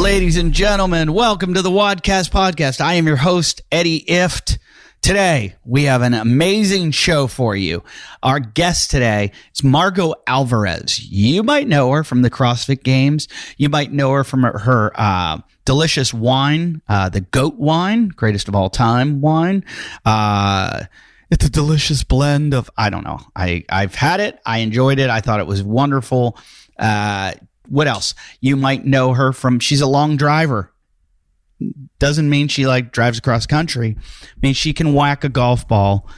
Ladies and gentlemen, welcome to the Wadcast Podcast. I am your host, Eddie Ift. Today, we have an amazing show for you. Our guest today is Margaux Alvarez. You might know her from the CrossFit Games. You might know her from her delicious wine, the goat wine, greatest of all time wine. It's a delicious blend of, I don't know. I've had it. I enjoyed it. I thought it was wonderful. What else? You might know her from, she's a long driver. Doesn't mean she drives across country. Means she can whack a golf ball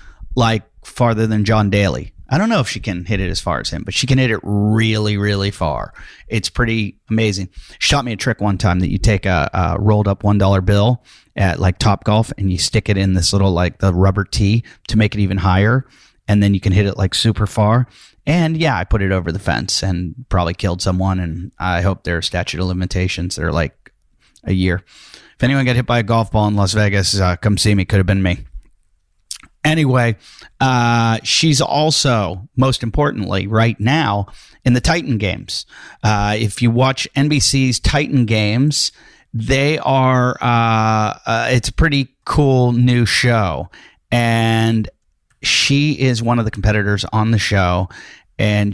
farther than John Daly. I don't know if she can hit it as far as him, but she can hit it really, really far. It's pretty amazing. She taught me a trick one time that you take a rolled up $1 bill at Topgolf and you stick it in this little the rubber tee to make it even higher, and then you can hit it super far. And yeah, I put it over the fence and probably killed someone, and I hope their statute of limitations are a year. If anyone got hit by a golf ball in Las Vegas, come see me. Could have been me. Anyway, she's also, most importantly, right now in the Titan Games. If you watch NBC's Titan Games, they are, it's a pretty cool new show. And she is one of the competitors on the show. And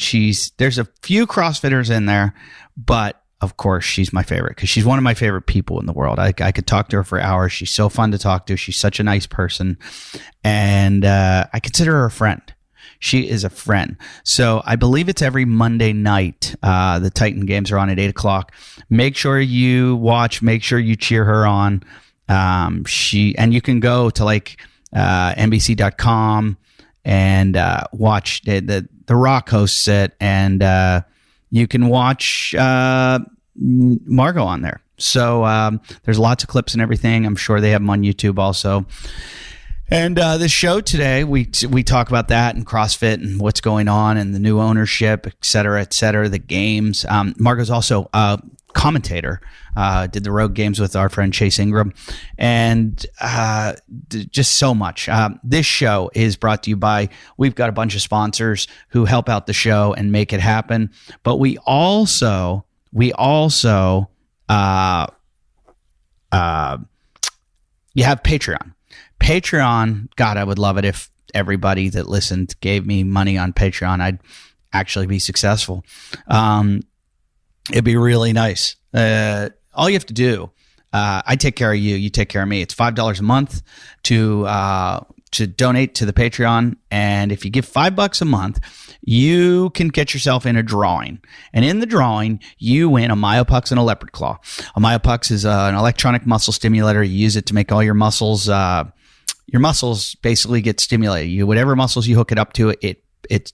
there's a few CrossFitters in there, but of course, she's my favorite because she's one of my favorite people in the world. I could talk to her for hours. She's so fun to talk to. She's such a nice person. And I consider her a friend. She is a friend. So I believe it's every Monday night. The Titan Games are on at 8 o'clock. Make sure you watch. Make sure you cheer her on. And you can go to NBC.com and watch. The Rock hosts it, and you can watch Margaux on there. So there's lots of clips and everything. I'm sure they have them on YouTube also. And this show today, we talk about that and CrossFit and what's going on and the new ownership, et cetera, the games. Margaux's also a commentator, did the Rogue Games with our friend Chase Ingram, and just so much. This show is brought to you by, we've got a bunch of sponsors who help out the show and make it happen, but we also you have Patreon. Patreon, God, I would love it if everybody that listened gave me money on Patreon. I'd actually be successful. It'd be really nice. All you have to do, I take care of you, you take care of me. It's $5 a month to donate to the Patreon. And if you give $5 a month, you can get yourself in a drawing. And in the drawing, you win a Myopux and a Leopard Claw. A Myopux is an electronic muscle stimulator. You use it to make all your muscles basically get stimulated. Whatever muscles you hook it up to, it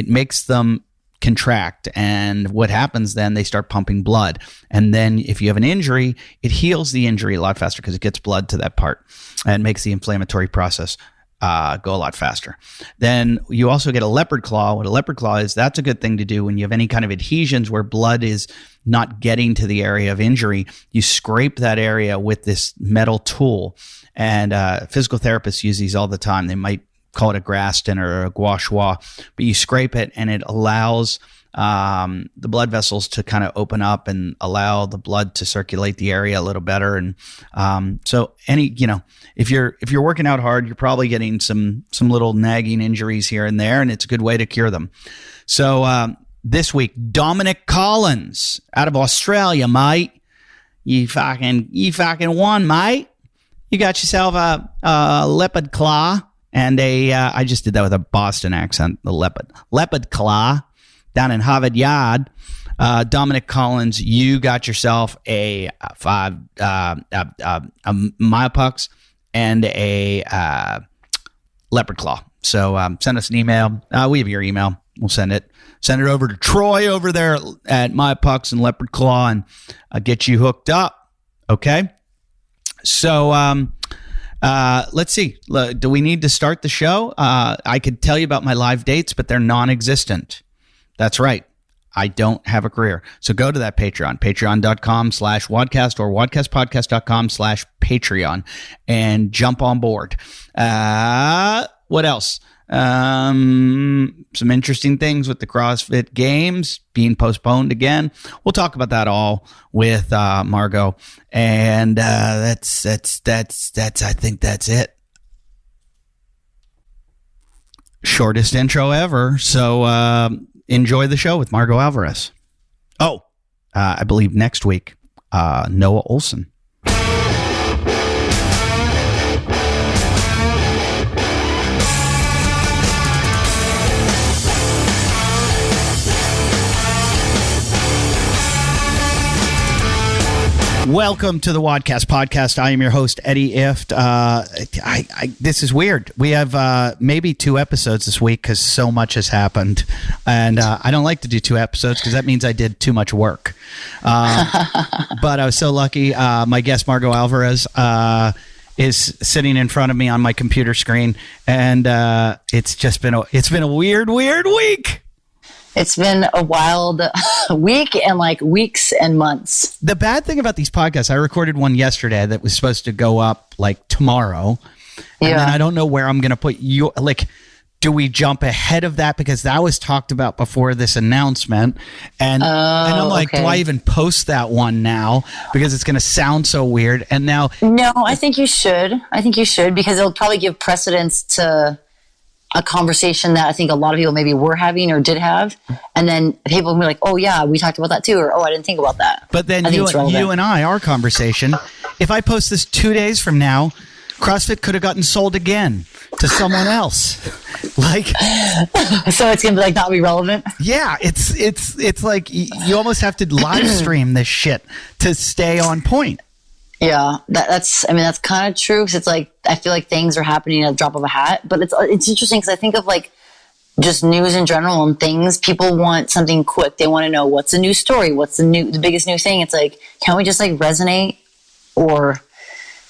makes them contract, and what happens then, they start pumping blood, and then if you have an injury, it heals the injury a lot faster because it gets blood to that part and makes the inflammatory process go a lot faster. Then you also get a Leopard Claw. What a Leopard Claw is, that's a good thing to do when you have any kind of adhesions where blood is not getting to the area of injury. You scrape that area with this metal tool, and physical therapists use these all the time. They might call it a Graston or a gua sha, but you scrape it and it allows the blood vessels to kind of open up and allow the blood to circulate the area a little better. And so if you're working out hard, you're probably getting some little nagging injuries here and there, and it's a good way to cure them. So this week, Dominic Collins out of Australia, mate. You fucking won, mate. You got yourself a Leopard Claw. And I just did that with a Boston accent, the Leopard Claw down in Harvard Yard. Dominic Collins, you got yourself a Myopux and a Leopard Claw. So send us an email. We have your email. We'll send it over to Troy over there at Myopux and Leopard Claw and get you hooked up. Okay. So, let's see. Do we need to start the show? I could tell you about my live dates, but they're non-existent. That's right. I don't have a career. So go to that Patreon, patreon.com/wadcast or wadcastpodcast.com/Patreon and jump on board. what else? Some interesting things with the CrossFit Games being postponed again. We'll talk about that all with Margaux, and that's. I think that's it. Shortest intro ever. So enjoy the show with Margaux Alvarez. Oh, I believe next week, Noah Olson. Welcome to the Wadcast podcast. I am your host, Eddie Ift. This is weird. We have maybe 2 episodes this week because so much has happened. And I don't like to do 2 episodes because that means I did too much work. But I was so lucky. My guest, Margaux Alvarez, is sitting in front of me on my computer screen. And it's been a weird week. It's been a wild week and like weeks and months. The bad thing about these podcasts, I recorded one yesterday that was supposed to go up like tomorrow. And then I don't know where I'm going to put you. Like, do we jump ahead of that? Because that was talked about before this announcement. And I'm like, do I even post that one now? Because it's going to sound so weird. And now. No, I think you should. Because it'll probably give precedence to a conversation that I think a lot of people maybe were having or did have. And then people will be like, oh yeah, we talked about that too. Or, oh, I didn't think about that. But then you and I, our conversation, if I post this 2 days from now, CrossFit could have gotten sold again to someone else. Like, so it's going to be like not be relevant. Yeah. It's like you almost have to live stream this shit to stay on point. Yeah, that's kind of true. Cause it's like, I feel like things are happening at the drop of a hat, but it's interesting because I think of like just news in general and things. People want something quick. They want to know what's the new story, what's the biggest new thing. It's like, can't we just like resonate or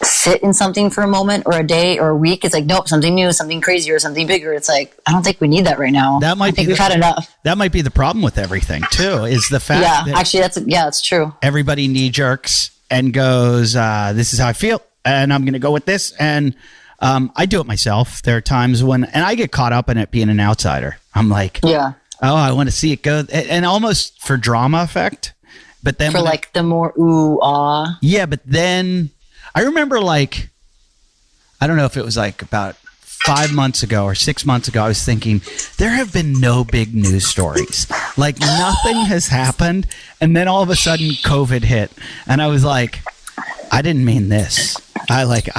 sit in something for a moment or a day or a week? It's like, nope, something new, something crazier, something bigger. It's like, I don't think we need that right now. We've had enough. That might be the problem with everything too, is the fact that actually that's true. Everybody knee jerks and goes, this is how I feel, and I'm going to go with this. And I do it myself. There are times when, and I get caught up in it being an outsider. I'm like, I want to see it go, and almost for drama effect. But then for like the more ah. Yeah, but then I remember like, I don't know if it was like about 5 months ago or 6 months ago, I was thinking, there have been no big news stories. Like nothing has happened. And then all of a sudden COVID hit. And I was like, I didn't mean this. You're like,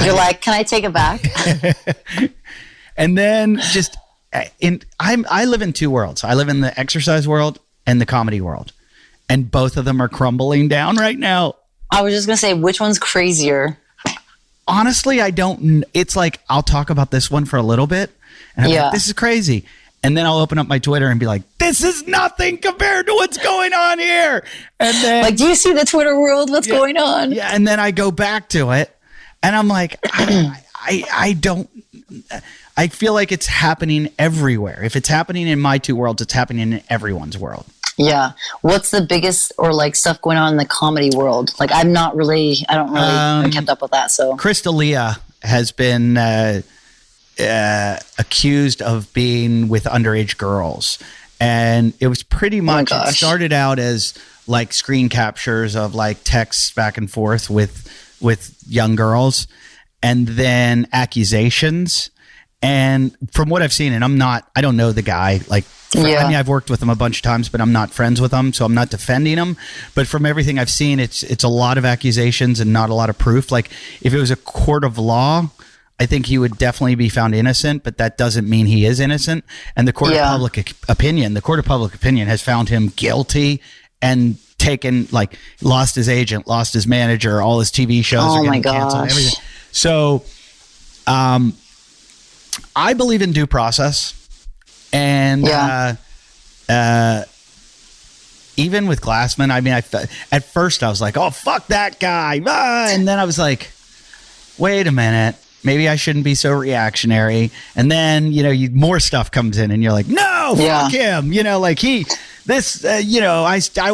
can I take it back? And then just, I live in 2 worlds. I live in the exercise world and the comedy world. And both of them are crumbling down right now. I was just going to say, which one's crazier? Honestly, I don't. It's like I'll talk about this one for a little bit, and I'm like, this is crazy. And then I'll open up my Twitter and be like, this is nothing compared to what's going on here. And then, like, do you see the Twitter world? What's going on? Yeah, and then I go back to it, and I'm like, I don't. I feel like it's happening everywhere. If it's happening in my 2 worlds, it's happening in everyone's world. Yeah. What's the biggest or like stuff going on in the comedy world? Like I don't really kept up with that. So Chris D'Elia has been accused of being with underage girls. And it was pretty much, it started out as like screen captures of like texts back and forth with young girls, and then accusations. And from what I've seen, and I don't know the guy, like, I mean, I've worked with him a bunch of times, but I'm not friends with him, so I'm not defending him. But from everything I've seen, it's a lot of accusations and not a lot of proof. Like, if it was a court of law, I think he would definitely be found innocent, but that doesn't mean he is innocent. And the court of public opinion has found him guilty and taken, like, lost his agent, lost his manager, all his TV shows are getting canceled, everything. So, I believe in due process. And even with Glassman, I mean, at first I was like, oh, fuck that guy. And then I was like, wait a minute. Maybe I shouldn't be so reactionary. And then, more stuff comes in and you're like, no, fuck him. Like I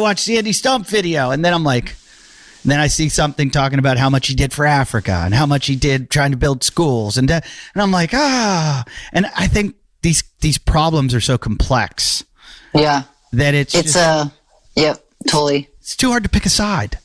watched the Andy Stump video. And then I'm like, then I see something talking about how much he did for Africa and how much he did trying to build schools. And I'm like, And I think these problems are so complex. Yeah. That yep, totally. It's too hard to pick a side.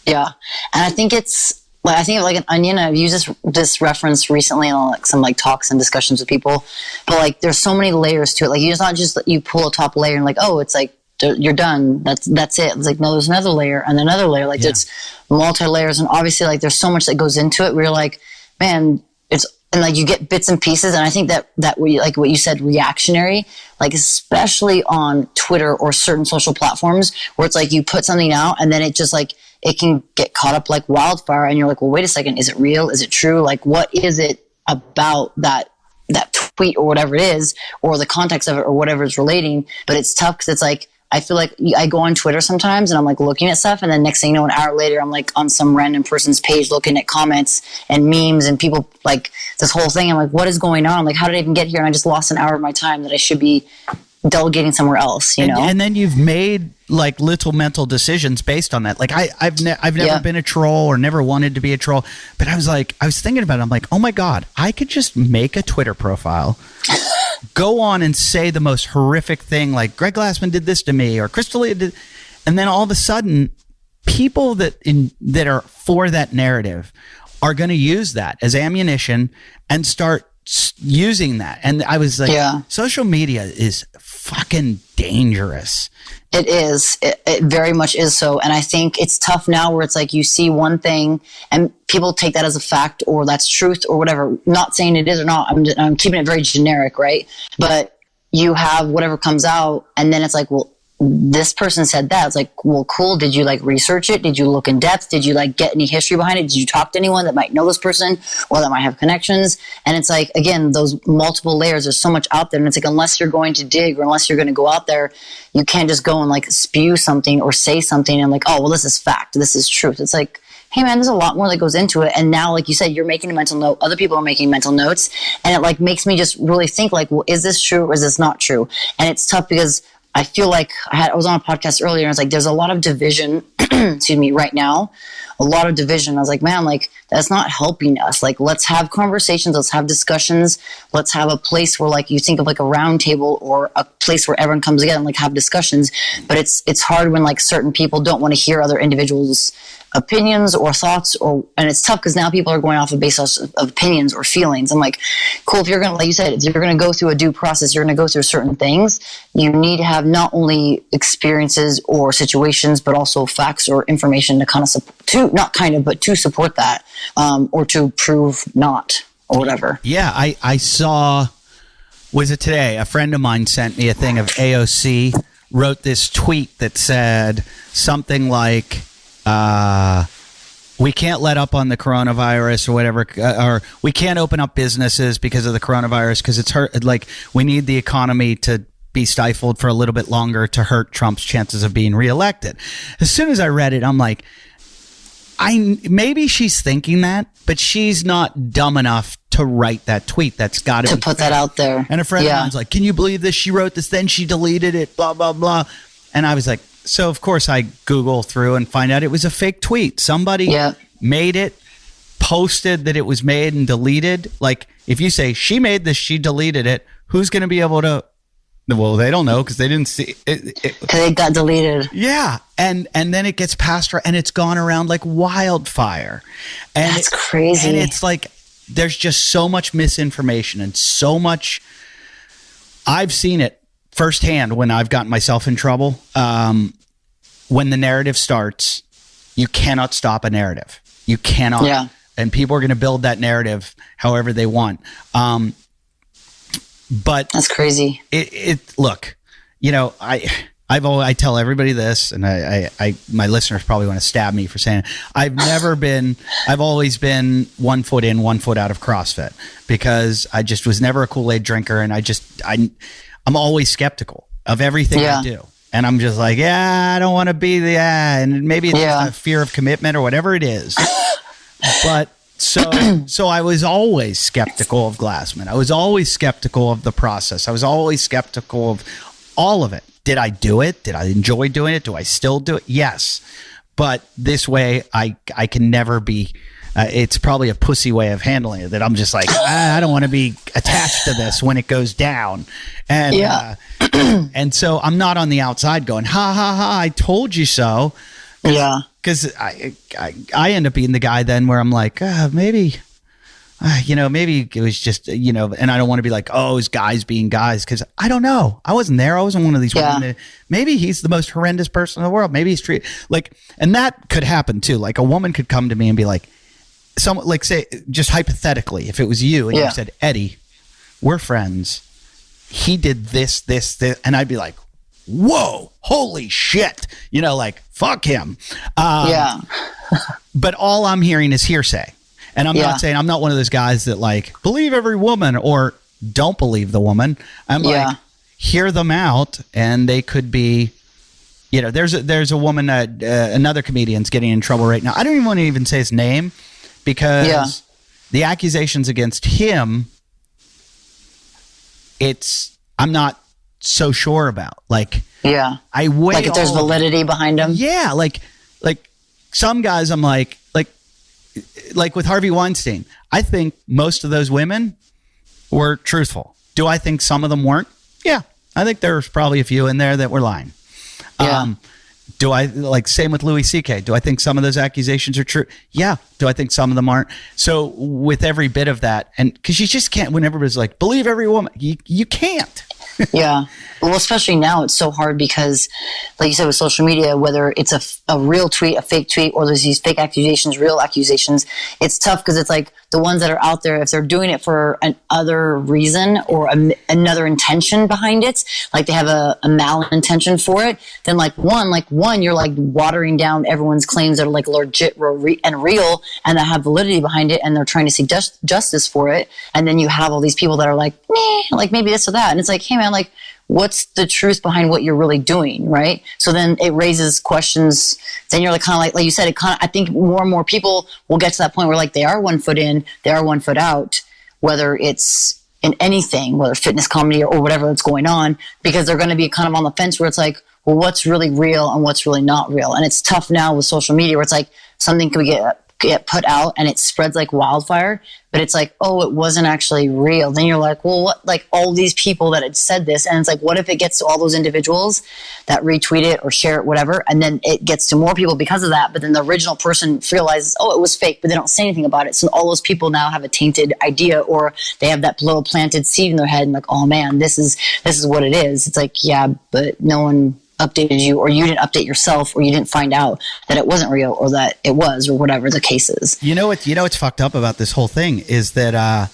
Yeah. And I think I think of like an onion. I've used this reference recently on like some like talks and discussions with people, but like there's so many layers to it. Like it's not just that you pull a top layer and like, oh, it's like, you're done. That's it. It's like, no, there's another layer and another layer. Like it's multi-layers. And obviously like there's so much that goes into it. We're like, man, and like you get bits and pieces. And I think that like what you said, reactionary, like especially on Twitter or certain social platforms where it's like you put something out and then it just like, it can get caught up like wildfire. And you're like, well, wait a second. Is it real? Is it true? Like, what is it about that tweet or whatever it is, or the context of it or whatever it's relating? But it's tough because it's like, I feel like I go on Twitter sometimes and I'm like looking at stuff, and then next thing you know, an hour later, I'm like on some random person's page looking at comments and memes and people like this whole thing. I'm like, what is going on? Like, how did I even get here? And I just lost an hour of my time that I should be delegating somewhere else, you know? And then you've made like little mental decisions based on that. Like I've never been a troll or never wanted to be a troll, but I was thinking about it. I'm like, oh my God, I could just make a Twitter profile, go on and say the most horrific thing, like Greg Glassman did this to me or Crystalia did, and then all of a sudden people that are for that narrative are going to use that as ammunition and start using that. And I was like, social media is fucking dangerous. It is. It very much is so. And I think it's tough now where it's like you see one thing and people take that as a fact or that's truth or whatever. Not saying it is or not. I'm keeping it very generic, right? But you have whatever comes out and then it's like, well, this person said that. It's like, well, cool. Did you like research it? Did you look in depth? Did you like get any history behind it? Did you talk to anyone that might know this person or that might have connections? And it's like, again, those multiple layers, there's so much out there. And it's like, unless you're going to dig or unless you're going to go out there, you can't just go and like spew something or say something and like, oh, well, this is fact. This is truth. It's like, hey man, there's a lot more that goes into it. And now, like you said, you're making a mental note. Other people are making mental notes. And it like makes me just really think like, well, is this true or is this not true? And it's tough because I feel like I was on a podcast earlier and it's like, there's a lot of division, excuse me, right now, a lot of division. I was like, man, like that's not helping us. Like, let's have conversations. Let's have discussions. Let's have a place where like you think of like a round table or a place where everyone comes together and like have discussions. But it's hard when like certain people don't want to hear other individuals' opinions or thoughts and it's tough because now people are going off of basis of opinions or feelings. I'm like, cool, if you're going to, like you said, if you're going to go through a due process, you're going to go through certain things, you need to have not only experiences or situations, but also facts or information to kind of to support that, or to prove not or whatever. Yeah. I saw, was it today? A friend of mine sent me a thing of AOC wrote this tweet that said something like, we can't let up on the coronavirus or whatever, or we can't open up businesses because of the coronavirus because it's hurt. Like we need the economy to be stifled for a little bit longer to hurt Trump's chances of being reelected. As soon as I read it, I'm like, maybe she's thinking that, but she's not dumb enough to write that tweet. That's got to put that out there. And a friend of mine's like, can you believe this? She wrote this, then she deleted it, blah, blah, blah. And I was like, so of course I Google through and find out it was a fake tweet. Somebody made it, posted that it was made and deleted. Like if you say she made this, she deleted it, who's going to be able to? Well, they don't know because they didn't see it. Because it got deleted. Yeah. And then it gets passed around and it's gone around like wildfire. And that's crazy. And it's like there's just so much misinformation and so much. I've seen it firsthand when I've gotten myself in trouble. When the narrative starts, you cannot stop a narrative. You cannot. Yeah. And people are going to build that narrative however they want. But that's crazy. Look, you know, I tell everybody this, and my listeners probably want to stab me for saying it. I've always been 1 foot in, 1 foot out of CrossFit because I just was never a Kool-Aid drinker. And I'm always skeptical of everything I do. And I'm just like, I don't want to be and maybe it's just a fear of commitment or whatever it is. But so I was always skeptical of Glassman. I was always skeptical of the process. I was always skeptical of all of it. Did I do it? Did I enjoy doing it? Do I still do it? Yes. but this way I can never be. It's probably a pussy way of handling it, that I'm just like, I don't want to be attached to this when it goes down. And, and so I'm not on the outside going, ha, ha, ha, I told you so. Yeah. Because I end up being the guy then where I'm like, maybe it was just, and I don't want to be like, oh, it's guys being guys. Because I don't know. I wasn't there. I wasn't one of these women. Maybe he's the most horrendous person in the world. Maybe he's treated like, and that could happen too. Like a woman could come to me and be like, say, just hypothetically, if it was you and you said, Eddie, we're friends. He did this. And I'd be like, whoa, holy shit. Like, fuck him. But all I'm hearing is hearsay. And I'm not saying, I'm not one of those guys that like, believe every woman or don't believe the woman. I'm like, hear them out. And they could be, there's a woman, another comedian's getting in trouble right now. I don't even want to even say his name. Because the accusations against him, I'm not so sure about. Like, I weigh like if there's validity behind them. Yeah, like some guys, I'm like with Harvey Weinstein. I think most of those women were truthful. Do I think some of them weren't? Yeah, I think there's probably a few in there that were lying. Yeah. Do I same with Louis C.K.? Do I think some of those accusations are true? Yeah. Do I think some of them aren't? So with every bit of that, and because you just can't, when everybody's like, believe every woman, you can't. Yeah. Well, especially now it's so hard because, like you said, with social media, whether it's a real tweet, a fake tweet, or there's these fake accusations, real accusations, it's tough because it's like the ones that are out there, if they're doing it for an other reason or another intention behind it, like they have a malintention for it, then like one, you're like watering down everyone's claims that are like legit and real and that have validity behind it, and they're trying to seek justice for it. And then you have all these people that are like, meh, like maybe this or that. And it's like, hey man, like, what's the truth behind what you're really doing, right? So then it raises questions. Then you're like you said, I think more and more people will get to that point where like they are 1 foot in, they are 1 foot out, whether it's in anything, whether fitness, comedy, or whatever that's going on, because they're going to be kind of on the fence where it's like, well, what's really real and what's really not real? And it's tough now with social media where it's like something can get put out and it spreads like wildfire, but it's like, oh, it wasn't actually real. Then you're like, well, what, like all these people that had said this, and it's like, what if it gets to all those individuals that retweet it or share it, whatever, and then it gets to more people because of that, but then the original person realizes, oh, it was fake, but they don't say anything about it. So all those people now have a tainted idea, or they have that little planted seed in their head and like, oh man, this is what it is. It's like, yeah, but no one updated you, or you didn't update yourself, or you didn't find out that it wasn't real, or that it was, or whatever the case is. What's fucked up about this whole thing is that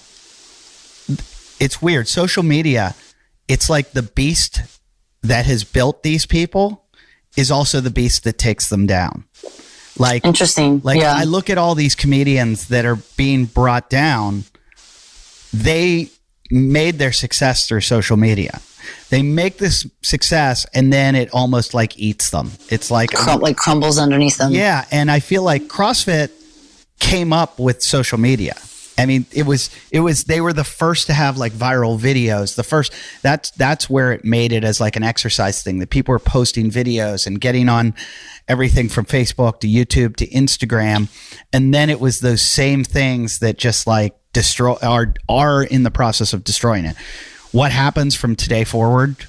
it's weird. Social media, it's like the beast that has built these people is also the beast that takes them down. Like, interesting. Like, yeah. I look at all these comedians that are being brought down. They made their success through social media. They make this success and then it almost like eats them. It's like crumbles underneath them. Yeah. And I feel like CrossFit came up with social media. I mean, it was, they were the first to have like viral videos. That's where it made it as like an exercise thing, that people were posting videos and getting on everything from Facebook to YouTube to Instagram. And then it was those same things that just like are in the process of destroying it. What happens from today forward,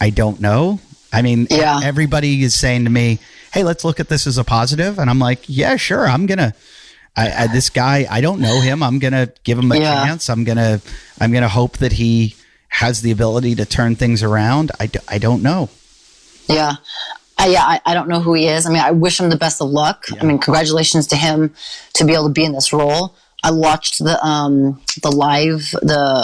I don't know. I mean, everybody is saying to me, hey, let's look at this as a positive. And I'm like, yeah, sure. I'm going to, this guy, I don't know him. I'm going to give him a chance. I'm going to hope that he has the ability to turn things around. I don't know. Yeah. I don't know who he is. I mean, I wish him the best of luck. Yeah. I mean, congratulations to him to be able to be in this role. I watched the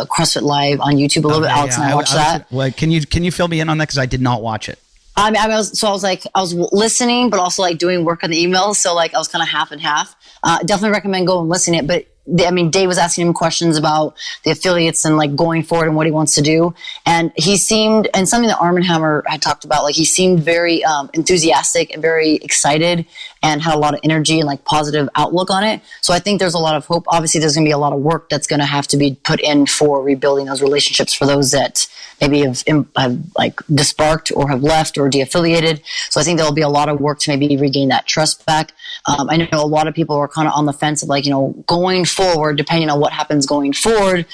CrossFit Live on YouTube a little bit. Alex and I watched that. Well, can you fill me in on that? Because I did not watch it. I was listening, but also like doing work on the emails. So like I was kind of half and half. Definitely recommend go and listen to it. But Dave was asking him questions about the affiliates and like going forward and what he wants to do. And he seemed, and something that Arm & Hammer had talked about, like he seemed very enthusiastic and very excited and had a lot of energy and like positive outlook on it. So I think there's a lot of hope. Obviously there's going to be a lot of work that's going to have to be put in for rebuilding those relationships for those that maybe have like disbarked or have left or de-affiliated. So I think there'll be a lot of work to maybe regain that trust back. I know a lot of people are kind of on the fence of like, going forward, depending on what happens going forward,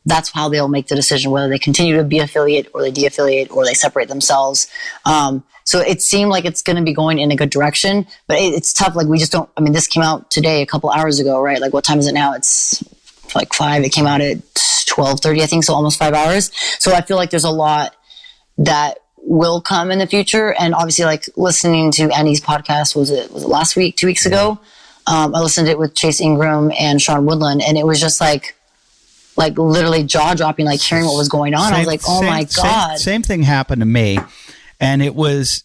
that's how they'll make the decision, whether they continue to be affiliate or they de-affiliate or they separate themselves. So it seemed like it's going to be going in a good direction, but it's tough. Like we just don't, this came out today, a couple hours ago, right? Like what time is it now? It's like 5. It came out at 12:30, I think. So almost 5 hours. So I feel like there's a lot that will come in the future. And obviously like listening to Annie's podcast, was it last week, 2 weeks ago? I listened to it with Chase Ingram and Sean Woodland, and it was just like literally jaw dropping, like hearing what was going on. I was like, oh my God. Same thing happened to me. And it was,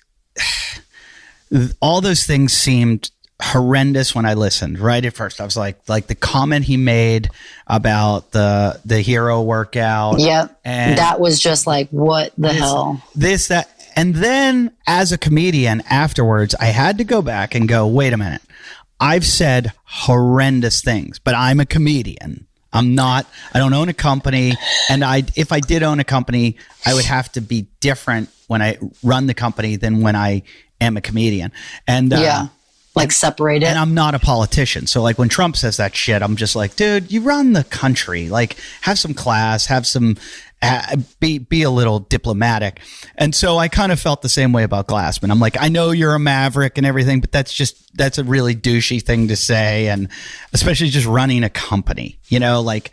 all those things seemed horrendous when I listened. Right at first, I was like the comment he made about the hero workout. Yep. And that was just like, what the hell? That. And then as a comedian afterwards, I had to go back and go, wait a minute. I've said horrendous things, but I'm a comedian. I don't own a company. And if I did own a company, I would have to be different when I run the company than when I am a comedian. And like separate it. And I'm not a politician. So like when Trump says that shit, I'm just like, dude, you run the country. Like have some class, have some, be a little diplomatic. And so I kind of felt the same way about Glassman. I'm like, I know you're a maverick and everything, but that's a really douchey thing to say. And especially just running a company, like,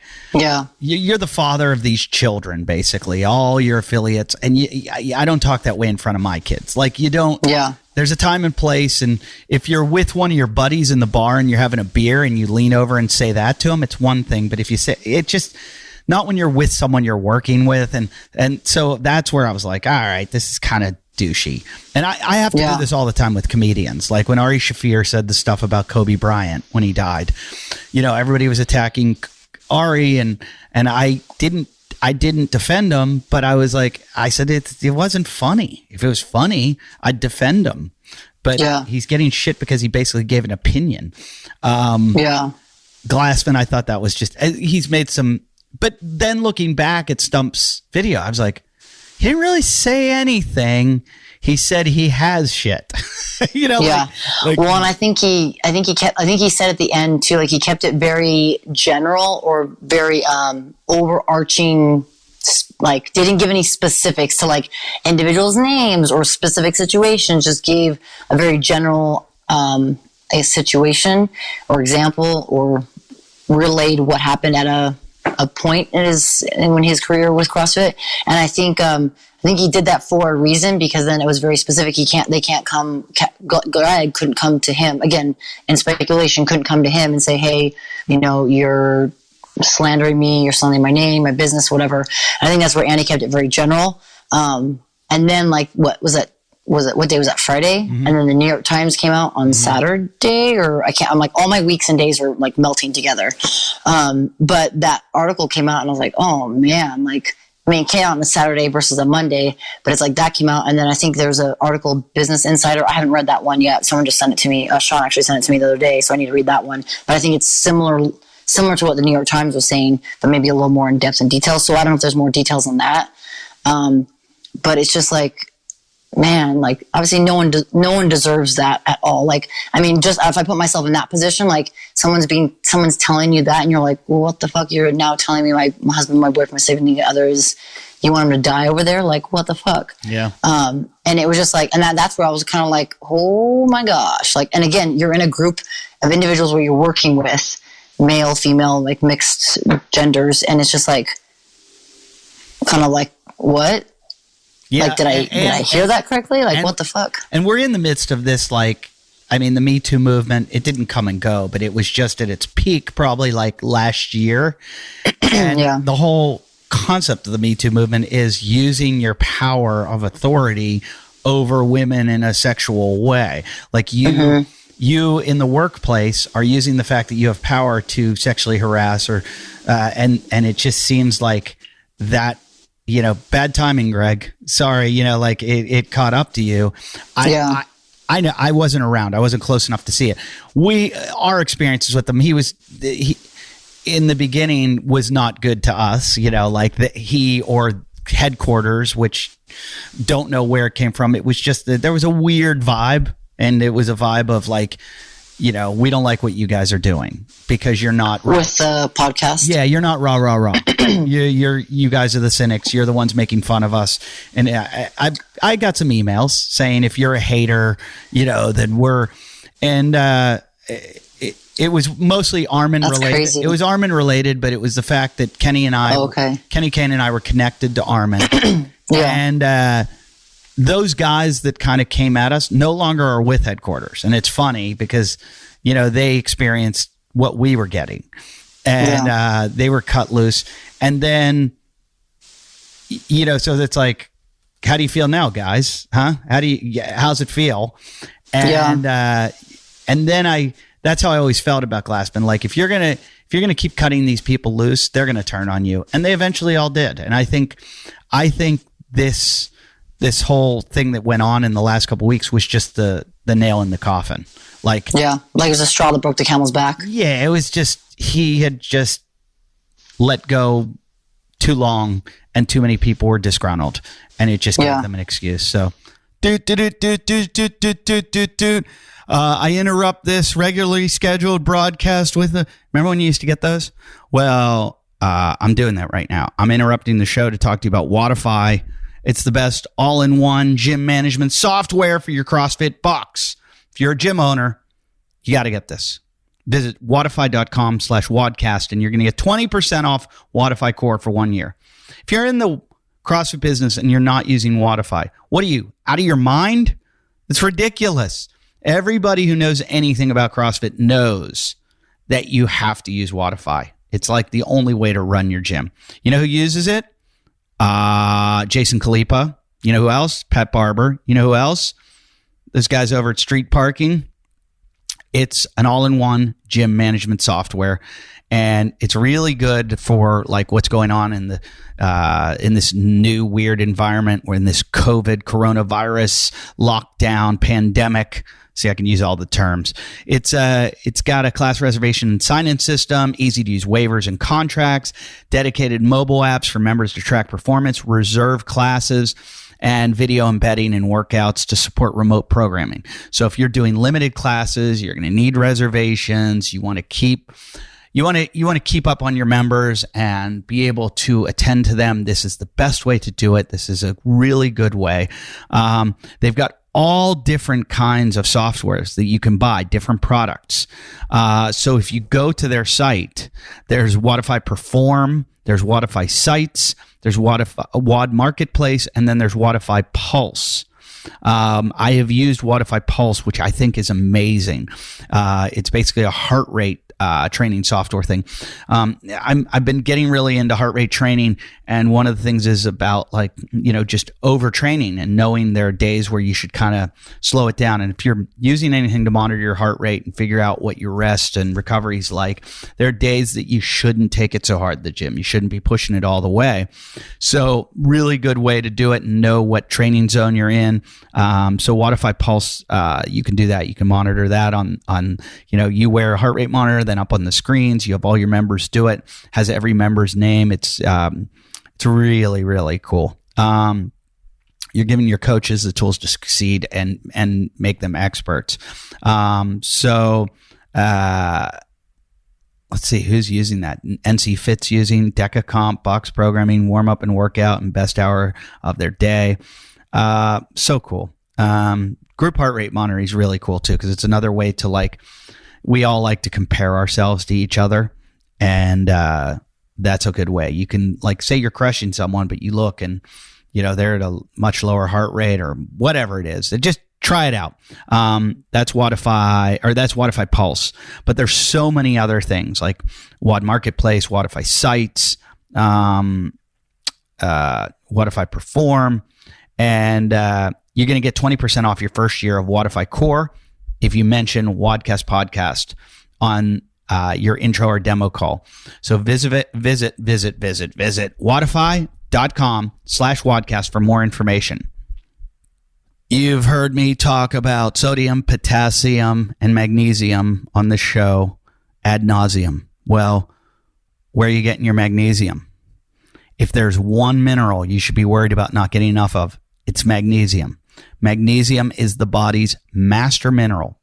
you're the father of these children, basically, all your affiliates. And I don't talk that way in front of my kids. Like you don't, there's a time and place. And if you're with one of your buddies in the bar and you're having a beer and you lean over and say that to them, it's one thing. But if you say it, just not when you're with someone you're working with. And so that's where I was like, all right, this is kind of douchey. And I have to do this all the time with comedians. Like when Ari Shaffir said the stuff about Kobe Bryant when he died, everybody was attacking Ari and I didn't defend him, but I said it wasn't funny. If it was funny, I'd defend him. But he's getting shit because he basically gave an opinion. Glassman, I thought that was just, he's made some, but then looking back at Stump's video, I was like, he didn't really say anything. He said he has shit. Well, and I think he said at the end too, like he kept it very general or very overarching, like didn't give any specifics to like individuals' names or specific situations, just gave a very general a situation or example or relayed what happened at a point when his career with CrossFit. And I think he did that for a reason, because then it was very specific. Greg couldn't come to him again in speculation, couldn't come to him and say, hey, you're slandering me, you're slandering my name, my business, whatever. And I think that's where Andy kept it very general. And then like, what day was that? Friday? Mm-hmm. And then the New York Times came out on Saturday, I'm like, all my weeks and days are like melting together. But that article came out and I was like, oh man, it came out on a Saturday versus a Monday, but it's like that came out. And then I think there's an article, Business Insider. I haven't read that one yet. Someone just sent it to me. Sean actually sent it to me the other day. So I need to read that one. But I think it's similar to what the New York Times was saying, but maybe a little more in depth and detail. So I don't know if there's more details on that. But it's just like, man, like obviously no one deserves that at all. Like, just if I put myself in that position, like someone's telling you that and you're like, well, what the fuck? You're now telling me my husband, my boyfriend, my significant others, you want him to die over there? Like, what the fuck? Yeah. And it was just like, and that's where I was kind of like, oh my gosh. Like, and again, you're in a group of individuals where you're working with male, female, like mixed genders. And it's just like, kind of like, what? Yeah, like, did I hear that correctly? Like, what the fuck? And we're in the midst of this, the Me Too movement, it didn't come and go, but it was just at its peak probably like last year. And the whole concept of the Me Too movement is using your power of authority over women in a sexual way. Like you in the workplace are using the fact that you have power to sexually harass or, and it just seems like that. Bad timing, Greg. Sorry, it caught up to you. I know I wasn't around. I wasn't close enough to see it. Our experiences with him, he in the beginning was not good to us, he or headquarters, which don't know where it came from. It was just that there was a weird vibe, and it was a vibe of like, we don't like what you guys are doing because you're not with the podcast. Yeah, you're not rah. You guys are the cynics. You're the ones making fun of us. And I got some emails saying if you're a hater, then we're, and it was mostly Armin related. Crazy. It was Armin related, but it was the fact that Kenny Kane and I were connected to Armin. Yeah. And those guys that kind of came at us no longer are with headquarters. And it's funny because, they experienced what we were getting, and they were cut loose. And then, so it's like, how do you feel now, guys? Huh? How's it feel? And, and then that's how I always felt about Glassman. Like, if you're going to keep cutting these people loose, they're going to turn on you. And they eventually all did. And I think this whole thing that went on in the last couple of weeks was just the nail in the coffin. Like it was a straw that broke the camel's back. Yeah, it was just, he had just let go too long, and too many people were disgruntled, and it just gave them an excuse. So, I interrupt this regularly scheduled broadcast with remember when you used to get those? Well, I'm doing that right now. I'm interrupting the show to talk to you about Wodify. It's the best all-in-one gym management software for your CrossFit bucks. If you're a gym owner, you got to get this. Visit Wodify.com/Wadcast, and you're going to get 20% off Wodify Core for 1 year. If you're in the CrossFit business and you're not using Wodify, what are you, out of your mind? It's ridiculous. Everybody who knows anything about CrossFit knows that you have to use Wodify. It's like the only way to run your gym. You know who uses it? Jason Khalipa. You know who else? Pat Barber. You know who else? Those guys over at Street Parking. It's an all-in-one gym management software, and it's really good for like what's going on in the in this new weird environment. We're in this COVID coronavirus lockdown pandemic. See, I can use all the terms. It's got a class reservation and sign-in system, easy-to-use waivers and contracts, dedicated mobile apps for members to track performance, reserve classes, and video embedding in workouts to support remote programming. So if you're doing limited classes, you're going to need reservations. You want to keep up on your members and be able to attend to them. This is the best way to do it. This is a really good way. They've got all different kinds of softwares that you can buy, different products. So if you go to their site, there's Wodify Perform, there's Wodify Sites, there's Wod Marketplace, and then there's Wodify Pulse. I have used Wodify Pulse, which I think is amazing. It's basically a heart rate training software thing. I've been getting really into heart rate training, and one of the things is about just overtraining and knowing there are days where you should kind of slow it down. And if you're using anything to monitor your heart rate and figure out what your rest and recovery is like, there are days that you shouldn't take it so hard at the gym. You shouldn't be pushing it all the way. So really good way to do it and know what training zone you're in. So Wodify Pulse, you can do that. You can monitor that on you wear a heart rate monitor, then up on the screens, you have all your members do it, has every member's name. It's really, really cool. You're giving your coaches the tools to succeed and make them experts. Let's see who's using that. NC Fit's using Deca Comp, box programming, warm up and workout, and best hour of their day. So cool. Group heart rate monitoring is really cool too, because it's another way to we all like to compare ourselves to each other, and that's a good way. You can say you're crushing someone, but you look and they're at a much lower heart rate or whatever it is. Just try it out. That's Wodify Pulse. But there's so many other things like Wod Marketplace, Wodify Sites, Wodify Perform, and you're going to get 20% off your first year of Wodify Core if you mention Wadcast Podcast on your intro or demo call. So visit Wodify.com/Wadcast for more information. You've heard me talk about sodium, potassium, and magnesium on the show ad nauseum. Well, where are you getting your magnesium? If there's one mineral you should be worried about not getting enough of, it's magnesium. Magnesium is the body's master mineral.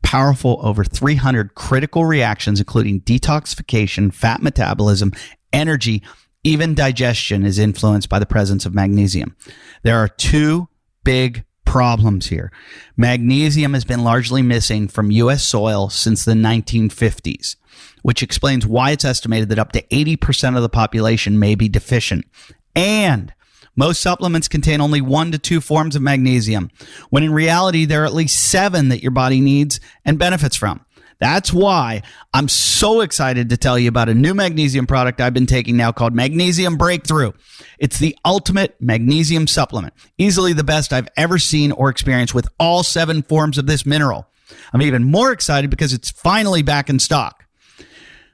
Powerful over 300 critical reactions, including detoxification, fat metabolism, energy, even digestion is influenced by the presence of magnesium. There are two big problems here. Magnesium has been largely missing from U.S. soil since the 1950s, which explains why it's estimated that up to 80% of the population may be deficient. And most supplements contain only 1 to 2 forms of magnesium, when in reality, there are at least 7 that your body needs and benefits from. That's why I'm so excited to tell you about a new magnesium product I've been taking now called Magnesium Breakthrough. It's the ultimate magnesium supplement, easily the best I've ever seen or experienced with all 7 forms of this mineral. I'm even more excited because it's finally back in stock.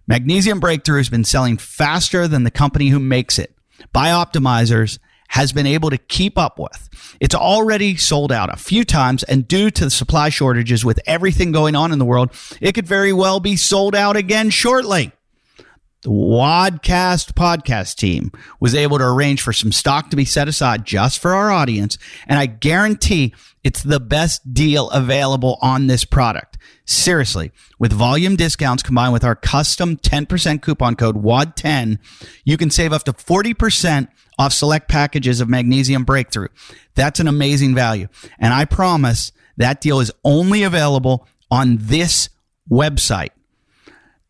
Magnesium Breakthrough has been selling faster than the company who makes it. Bioptimizers has been able to keep up with. It's already sold out a few times, and due to the supply shortages with everything going on in the world, it could very well be sold out again shortly. The Wadcast podcast team was able to arrange for some stock to be set aside just for our audience, and I guarantee it's the best deal available on this product. Seriously, with volume discounts combined with our custom 10% coupon code WAD10, you can save up to 40% off select packages of Magnesium Breakthrough. That's an amazing value. And I promise that deal is only available on this website,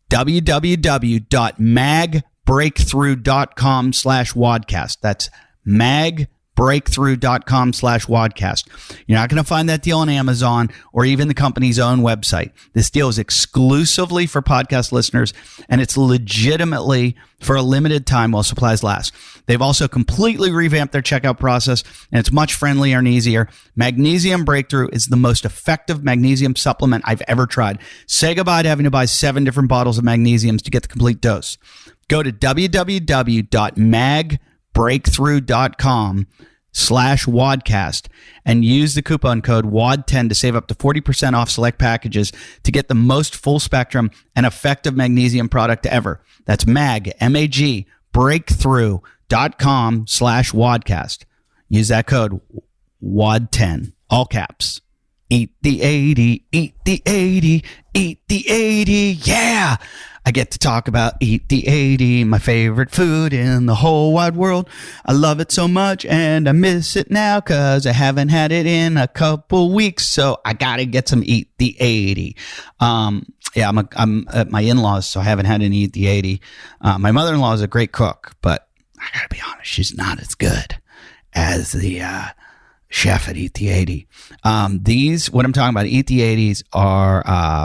www.magbreakthrough.com/wadcast. That's magbreakthrough.com/wadcast. You're not going to find that deal on Amazon or even the company's own website. This deal is exclusively for podcast listeners, and it's legitimately for a limited time while supplies last. They've also completely revamped their checkout process, and it's much friendlier and easier. Magnesium Breakthrough is the most effective magnesium supplement I've ever tried. Say goodbye to having to buy 7 different bottles of magnesiums to get the complete dose. Go to www.magbreakthrough.com/wadcast and use the coupon code WAD10 to save up to 40% off select packages to get the most full spectrum and effective magnesium product ever. That's MAG breakthrough.com/wadcast. Use that code WAD10, all caps. Eat the 80, eat the 80, eat the 80. Yeah. I get to talk about Eat the 80, my favorite food in the whole wide world. I love it so much and I miss it now because I haven't had it in a couple weeks. So I got to get some Eat the 80. I'm at my in-laws, so I haven't had any Eat the 80. My mother-in-law is a great cook, but I got to be honest, she's not as good as the chef at Eat the 80. What I'm talking about, Eat the 80s are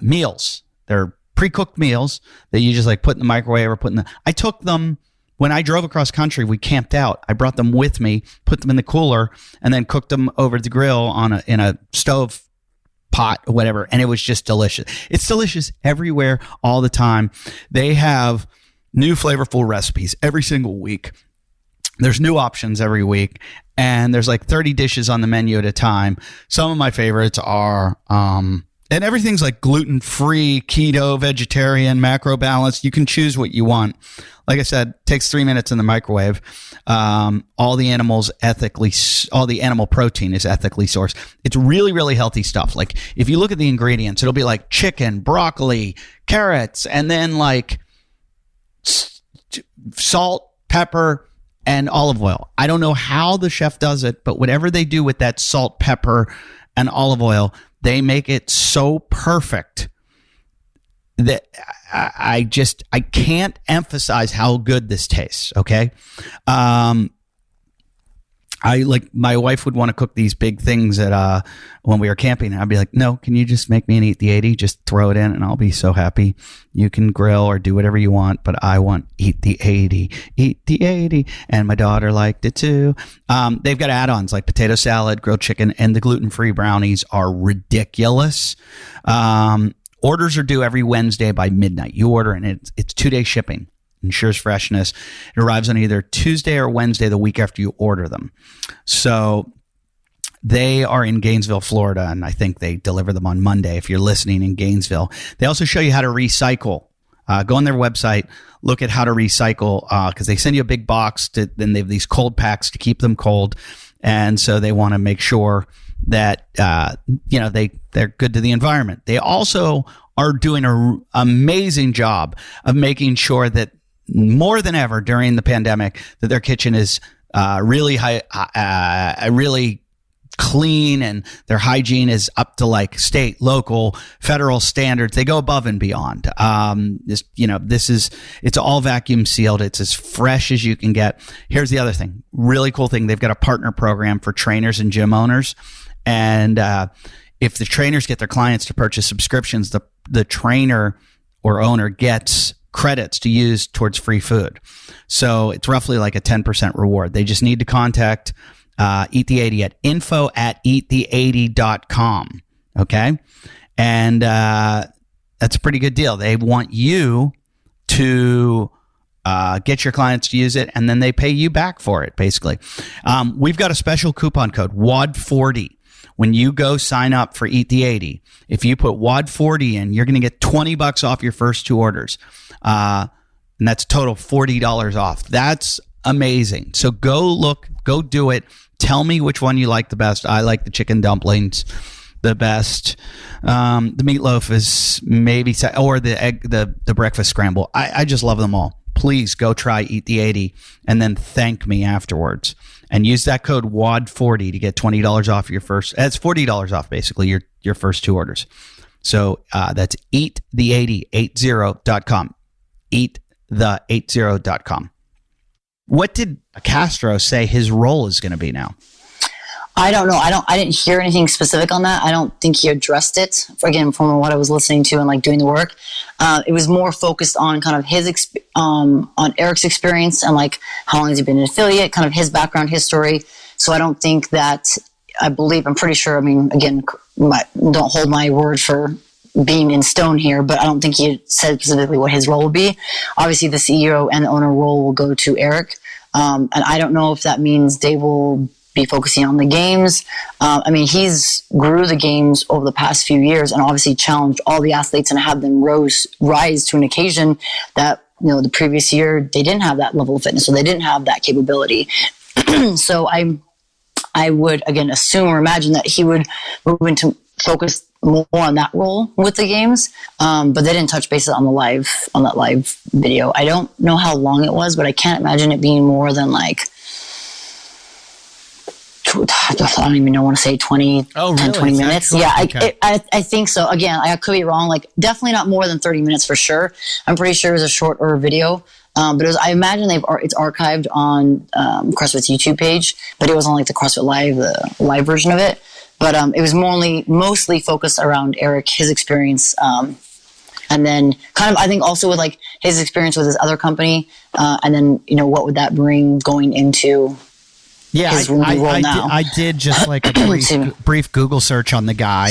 meals. They're pre-cooked meals that you just like put in the microwave or I took them when I drove across country. We camped out. I brought them with me, put them in the cooler, and then cooked them over the grill in a stove pot or whatever. And it was just delicious. It's delicious everywhere all the time. They have new flavorful recipes every single week. There's new options every week, and there's like 30 dishes on the menu at a time. Some of my favorites are, and everything's like gluten-free, keto, vegetarian, macro balanced. You can choose what you want. Like I said, takes 3 minutes in the microwave. All the animal protein is ethically sourced. It's really, really healthy stuff. Like if you look at the ingredients, it'll be like chicken, broccoli, carrots, and then like salt, pepper, and olive oil. I don't know how the chef does it, but whatever they do with that salt, pepper, and olive oil, they make it so perfect that I can't emphasize how good this tastes. Okay. My wife would want to cook these big things when we were camping. I'd be like, no, can you just make me an Eat the 80? Just throw it in and I'll be so happy. You can grill or do whatever you want, but I want Eat the 80, Eat the 80. And my daughter liked it too. They've got add-ons like potato salad, grilled chicken, and the gluten-free brownies are ridiculous. Orders are due every Wednesday by midnight. You order and it's 2-day shipping. Ensures freshness. It arrives on either Tuesday or Wednesday the week after you order them. So they are in Gainesville, Florida, and I think they deliver them on Monday if you're listening in Gainesville. They also show you how to recycle Go on their website, look at how to recycle, because they send you a big box. Then they have these cold packs to keep them cold. And so they want to make sure that, they're good to the environment. They also are doing an amazing job of making sure that more than ever during the pandemic, that their kitchen is really really clean, and their hygiene is up to like state, local, federal standards. They go above and beyond. It's all vacuum sealed. It's as fresh as you can get. Here's the other thing, really cool thing. They've got a partner program for trainers and gym owners. And if the trainers get their clients to purchase subscriptions, the trainer or owner gets credits to use towards free food. So it's roughly like a 10% reward. They just need to contact Eat the 80 at info@eatthe80.com. Okay. And that's a pretty good deal. They want you to get your clients to use it, and then they pay you back for it, basically. We've got a special coupon code, WAD40. When you go sign up for Eat the 80, if you put WAD40 in, you're going to get $20 off your first 2 orders. And that's total $40 off. That's amazing. So go do it. Tell me which one you like the best. I like the chicken dumplings the best. The meatloaf is maybe, or the egg, the breakfast scramble. I just love them all. Please go try Eat the 80 and then thank me afterwards. And use that code WAD40 to get $20 off your first. It's $40 off basically your first 2 orders. So that's eatthe80.com. Eatthe80.com. What did Castro say his role is going to be now? I don't know. I didn't hear anything specific on that. I don't think he addressed it. Again, from what I was listening to and like doing the work, it was more focused on kind of his on Eric's experience and like how long has he been an affiliate, kind of his background, his story. So I don't think that. I'm pretty sure. I mean, again, don't hold my word for being in stone here, but I don't think he said specifically what his role would be. Obviously, the CEO and the owner role will go to Eric, and I don't know if that means they will be focusing on the games. He's grew the games over the past few years and obviously challenged all the athletes and had them rise to an occasion that, the previous year they didn't have that level of fitness, so they didn't have that capability. So I would, again, assume or imagine that he would move into focus more on that role with the games. But they didn't touch bases on that live video. I don't know how long it was, but I can't imagine it being more than like, I don't even know, I want to say 20 minutes. Yeah, okay. I think so. Again, I could be wrong. Like, definitely not more than 30 minutes for sure. I'm pretty sure it was a shorter video. But I imagine it's archived on CrossFit's YouTube page, but it was on like the CrossFit Live, the live version of it. But it was mostly focused around Eric, his experience, and then kind of I think also with like his experience with his other company, and then what would that bring going into. Yeah, I did just like a brief Google search on the guy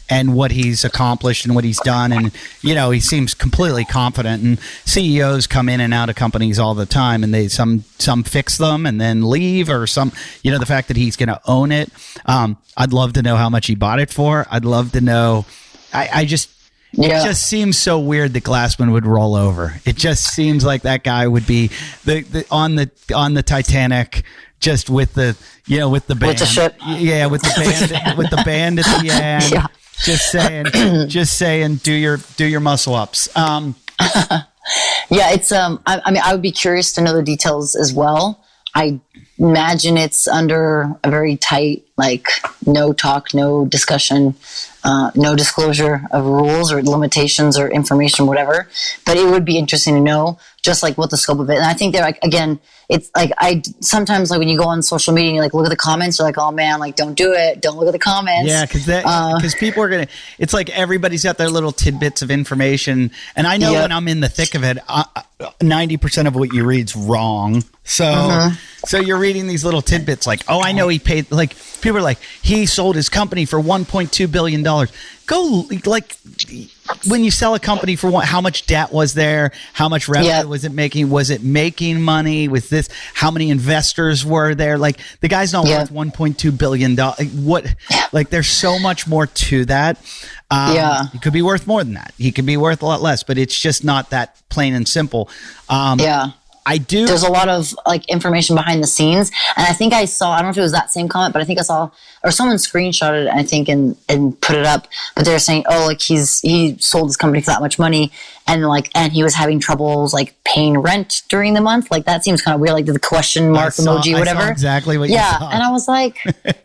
and what he's accomplished and what he's done. And, he seems completely confident. And CEOs come in and out of companies all the time, and they some fix them and then leave, or some, the fact that he's going to own it. I'd love to know how much he bought it for. I'd love to know. It just seems so weird that Glassman would roll over. It just seems like that guy would be on the Titanic. Just with the band, with the ship, with the band, with the band at the end. Yeah. Just saying, do your muscle ups. It's I would be curious to know the details as well. I imagine it's under a very tight, like, no talk, no discussion, no disclosure of rules or limitations or information, whatever. But it would be interesting to know just like what the scope of it. And I think they're like, again, it's like sometimes like when you go on social media and you like look at the comments, you're like, oh man, like don't do it. Don't look at the comments. Yeah. Cause people are it's like everybody's got their little tidbits of information. And I know when I'm in the thick of it, 90% of what you read's wrong. So, so you're reading these little tidbits like, oh, I know he paid, like people people are like, he sold his company for $1.2 billion. Go, like, when you sell a company for what, how much debt was there? How much revenue was it making? Was it making money with this? How many investors were there? Like, the guy's not worth $1.2 billion. What, like, there's so much more to that. He could be worth more than that. He could be worth a lot less, but it's just not that plain and simple. I do. There's a lot of like information behind the scenes. And I think I saw, I don't know if it was that same comment, but I think I saw, or someone screenshotted it, I think, and put it up. But they're saying, oh, like he sold his company for that much money. And like, and he was having troubles like paying rent during the month. Like that seems kind of weird. Like the question mark emoji, whatever. I saw exactly what you saw. And I was like,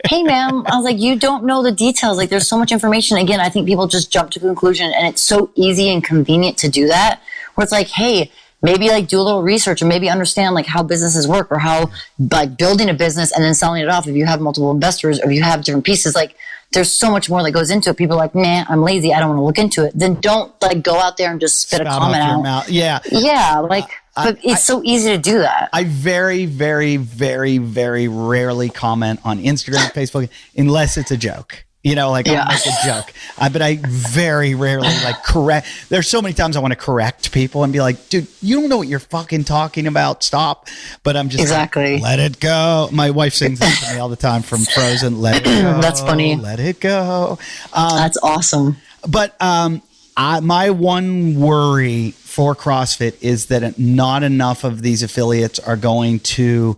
hey man, I was like, you don't know the details. Like there's so much information. Again, I think people just jump to conclusion, and it's so easy and convenient to do that, where it's like, hey, maybe like do a little research and maybe understand like how businesses work, or how like building a business and then selling it off. If you have multiple investors or you have different pieces, like there's so much more that goes into it. People are like, nah, I'm lazy, I don't want to look into it. Then don't like go out there and just spit a comment out. Yeah. Like, but it's so easy to do that. I very, very, very, very rarely comment on Instagram, Facebook, unless it's a joke. You know, like I'll make a joke. But I very rarely like correct. There's so many times I want to correct people and be like, dude, you don't know what you're fucking talking about. Stop. But I'm just like, let it go. My wife sings that to me all the time from Frozen. Let it go. That's funny. Let it go. That's awesome. But my one worry for CrossFit is that not enough of these affiliates are going to,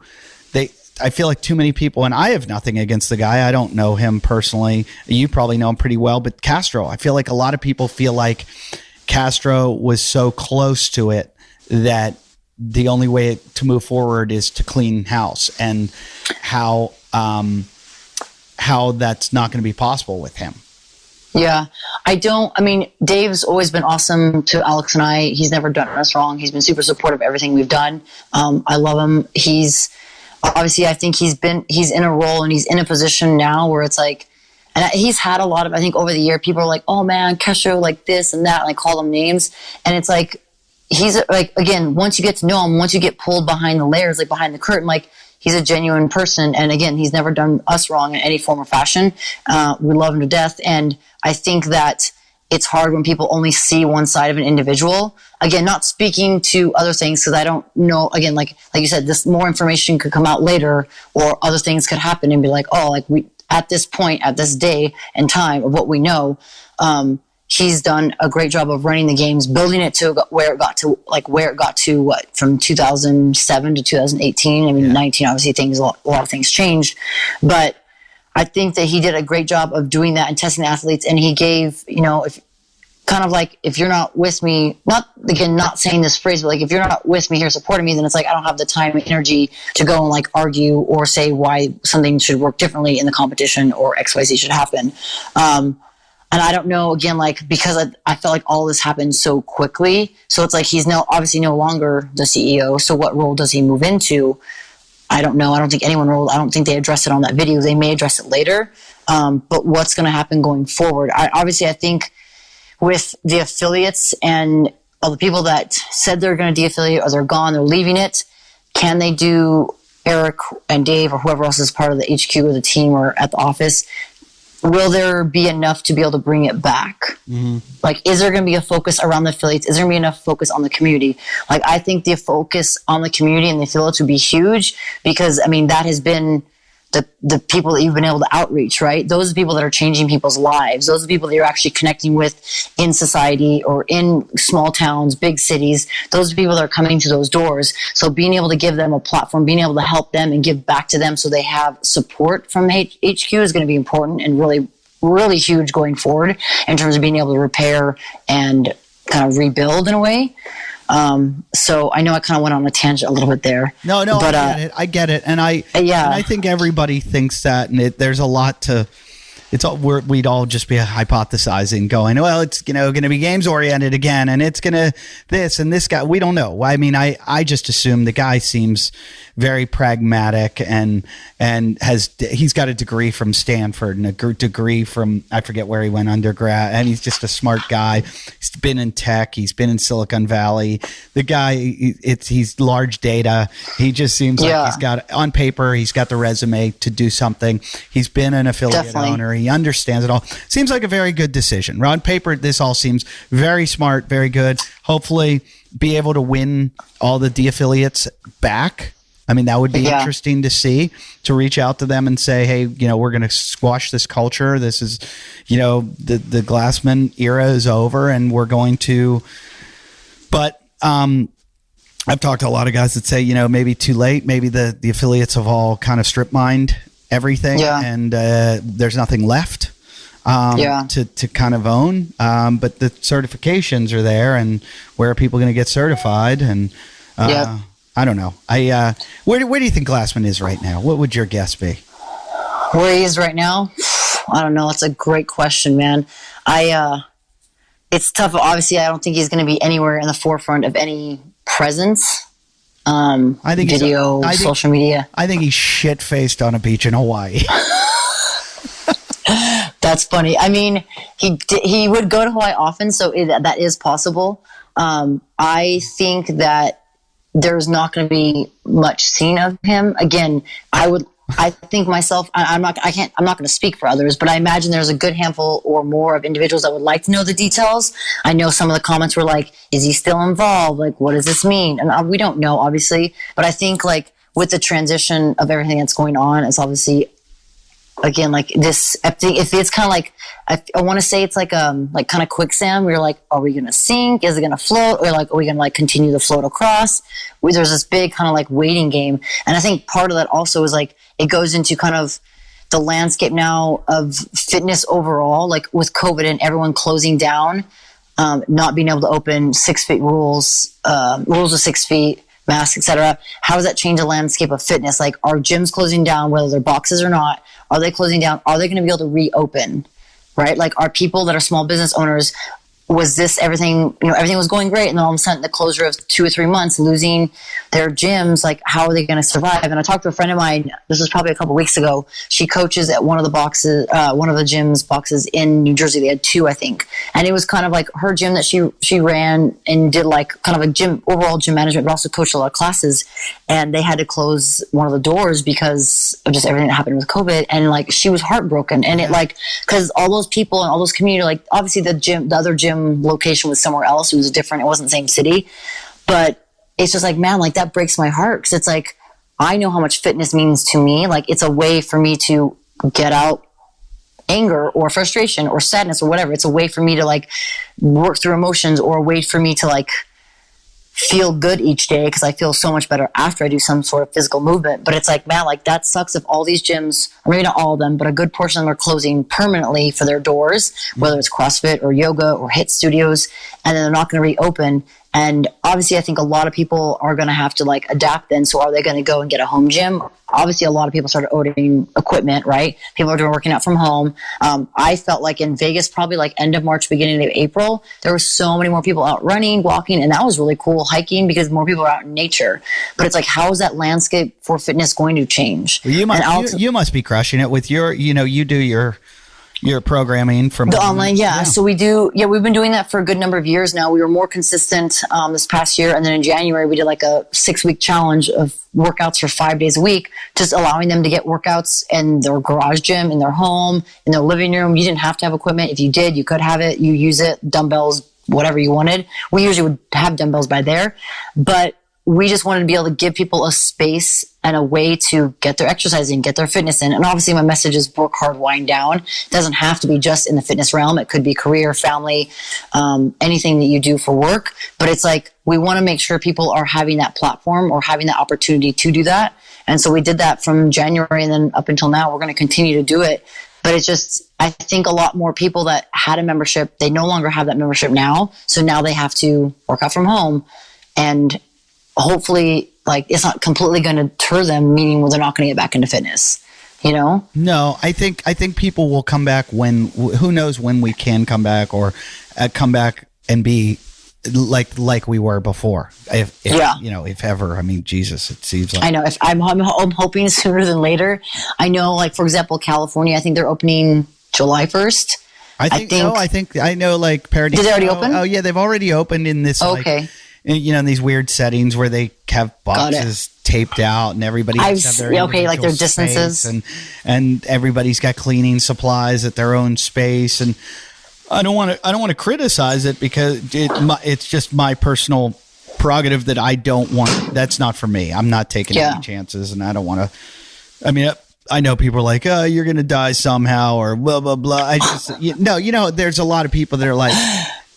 I feel like too many people, and I have nothing against the guy. I don't know him personally. You probably know him pretty well, but Castro, I feel like a lot of people feel like Castro was so close to it that the only way to move forward is to clean house, and how that's not going to be possible with him. Yeah, I mean, Dave's always been awesome to Alex and I. He's never done us wrong. He's been super supportive of everything we've done. I love him. Obviously, I think he's in a role and he's in a position now where it's like, and he's had a lot of, I think over the year, people are like, oh man, Kesho, like this and that, and I call them names. And it's like, he's like, again, once you get to know him, once you get pulled behind the layers, like behind the curtain, like he's a genuine person. And again, he's never done us wrong in any form or fashion. We love him to death. And I think that it's hard when people only see one side of an individual. Again, not speaking to other things, because I don't know, again, like you said, this more information could come out later, or other things could happen and be like, oh, like we, at this point, at this day and time of what we know, he's done a great job of running the games, building it to where it got to what, from 2007 to 2018. I mean, 19, obviously a lot of things changed, but I think that he did a great job of doing that and testing the athletes. And he gave, if you're not with me, not saying this phrase, but like, if you're not with me here supporting me, then it's like, I don't have the time and energy to go and like argue or say why something should work differently in the competition or XYZ should happen. And I don't know, again, like, because I felt like all this happened so quickly. So it's like, he's obviously no longer the CEO. So what role does he move into? I don't know. I don't think I don't think they addressed it on that video. They may address it later. But what's going to happen going forward? I think with the affiliates and all the people that said they're going to de-affiliate, or they're gone, they're leaving it, can they do, Eric and Dave or whoever else is part of the HQ or the team or at the office, will there be enough to be able to bring it back? Mm-hmm. Like, is there going to be a focus around the affiliates? Is there going to be enough focus on the community? Like, I think the focus on the community and the affiliates would be huge, because, I mean, that has been the people that you've been able to outreach, right? Those are the people that are changing people's lives. Those are the people that you're actually connecting with in society or in small towns, big cities. Those are the people that are coming to those doors. So being able to give them a platform, being able to help them and give back to them so they have support from HQ is going to be important and really, really huge going forward in terms of being able to repair and kind of rebuild in a way. So I know I kind of went on a tangent a little bit there. No, but I get it. And I think everybody thinks that, and there's a lot to, we'd all just be hypothesizing, going, well, it's going to be games oriented again, and it's going to this and this guy. We don't know. I mean, I just assume the guy seems very pragmatic and he's got a degree from Stanford and a degree from, I forget where he went undergrad, and he's just a smart guy. He's been in tech. He's been in Silicon Valley. The guy, he's large data. He just seems like he's got, on paper, he's got the resume to do something. He's been an affiliate owner. He understands it all. Seems like a very good decision. On paper, this all seems very smart, very good. Hopefully be able to win all the D-affiliates back. I mean, that would be interesting to see, to reach out to them and say, hey, we're going to squash this culture. This is, the Glassman era is over, and we're going to, but, I've talked to a lot of guys that say, maybe too late. Maybe the affiliates have all kind of strip mined everything, and there's nothing left to kind of own. But the certifications are there, and where are people going to get certified? And I don't know. Where do you think Glassman is right now? What would your guess be? Where he is right now? I don't know. It's a great question, man. It's tough. Obviously, I don't think he's going to be anywhere in the forefront of any presence. I think social media. I think he's shit-faced on a beach in Hawaii. That's funny. I mean, he would go to Hawaii often, so that is possible. I think that there's not going to be much seen of him. Again, I think myself, I'm not going to speak for others, but I imagine there's a good handful or more of individuals that would like to know the details. I know some of the comments were like, is he still involved? Like, what does this mean? And we don't know, obviously, but I think like with the transition of everything that's going on, it's obviously, again, like this, if it's kind of like, I want to say it's like kind of quicksand. We're like, are we going to sink? Is it going to float? Or like, are we going to like continue to float across? There's this big kind of like waiting game. And I think part of that also is like, it goes into kind of the landscape now of fitness overall, like with COVID and everyone closing down, not being able to open 6 feet rules of 6 feet, masks, etc. How does that change the landscape of fitness? Like, are gyms closing down, whether they're boxes or not? Are they closing down? Are they going to be able to reopen? Right? Like, are people that are small business owners, was this everything, everything was going great, and then all of a sudden the closure of 2 or 3 months, losing their gyms, like, how are they going to survive? And I talked to a friend of mine, this was probably a couple weeks ago. She coaches at one of the gym's boxes in New Jersey. They had 2, I think. And it was kind of like her gym that she ran and did like kind of a overall gym management, but also coached a lot of classes. And they had to close one of the doors because of just everything that happened with COVID. And like, she was heartbroken. And it like, cause all those people and all those community, like obviously the other gym location was somewhere else. It was different. It wasn't the same city, but it's just like, man, like that breaks my heart. Cause it's like, I know how much fitness means to me. Like, it's a way for me to get out anger or frustration or sadness or whatever. It's a way for me to like work through emotions, or a way for me to like feel good each day, because I feel so much better after I do some sort of physical movement. But it's like, man, like that sucks if all these gyms, or maybe not all of them, but a good portion of them are closing permanently for their doors, whether it's CrossFit or yoga or HIIT studios, and then they're not going to reopen. And obviously, I think a lot of people are going to have to like adapt then. So are they going to go and get a home gym? Obviously, a lot of people started ordering equipment, right? People are doing working out from home. I felt like in Vegas, probably like end of March, beginning of April, there were so many more people out running, walking, and that was really cool. Hiking, because more people are out in nature. But it's like, how is that landscape for fitness going to change? Well, you must be crushing it with your, you do your programming from the online. Yeah. So we do. Yeah. We've been doing that for a good number of years now. We were more consistent this past year. And then in January, we did like a 6-week challenge of workouts for 5 days a week, just allowing them to get workouts in their garage gym, in their home, in their living room. You didn't have to have equipment. If you did, you could have it. You use it, dumbbells, whatever you wanted. We usually would have dumbbells by there, but we just wanted to be able to give people a space and a way to get their exercise in, get their fitness in. And obviously my message is work hard, wind down. It doesn't have to be just in the fitness realm. It could be career, family, anything that you do for work. But it's like, we want to make sure people are having that platform or having that opportunity to do that. And so we did that from January, and then up until now, we're going to continue to do it. But it's just, I think a lot more people that had a membership, they no longer have that membership now. So now they have to work out from home, and hopefully, like, it's not completely going to deter them, meaning they're not going to get back into fitness. No, I think people will come back when, who knows when we can come back, or come back and be like we were before. If ever. I mean, Jesus, it seems like. I know. If I'm hoping sooner than later. I know, like, for example, California, I think they're opening July 1st. I know, like, Paradiso. Did they already open? Oh yeah, they've already opened in this. Okay. Like, in these weird settings where they have boxes taped out and everybody has to have their like their distances, and everybody's got cleaning supplies at their own space. And I don't want to criticize it, because it's just my personal prerogative that I don't want. That's not for me. I'm not taking any chances, and I don't want to. I mean, I know people are like, oh, you're going to die somehow, or blah, blah, blah. I just, there's a lot of people that are like,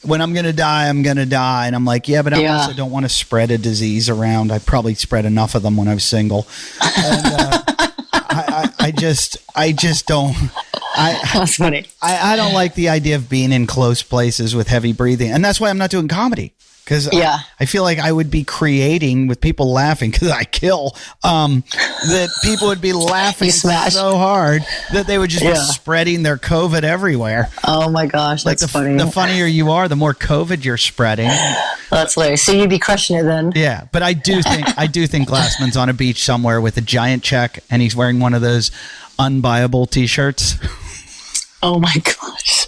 when I'm going to die, I'm going to die. And I'm like, yeah, but I also don't want to spread a disease around. I probably spread enough of them when I was single. And I just don't. That's funny. I don't like the idea of being in close places with heavy breathing. And that's why I'm not doing comedy. Because I feel like I would be creating with people laughing, because I kill, that people would be laughing so hard that they would just be spreading their COVID everywhere. Oh my gosh, that's funny. The funnier you are, the more COVID you're spreading. That's hilarious. So you'd be crushing it then. Yeah, but I do think Glassman's on a beach somewhere with a giant check, and he's wearing one of those unbuyable T-shirts. Oh my gosh.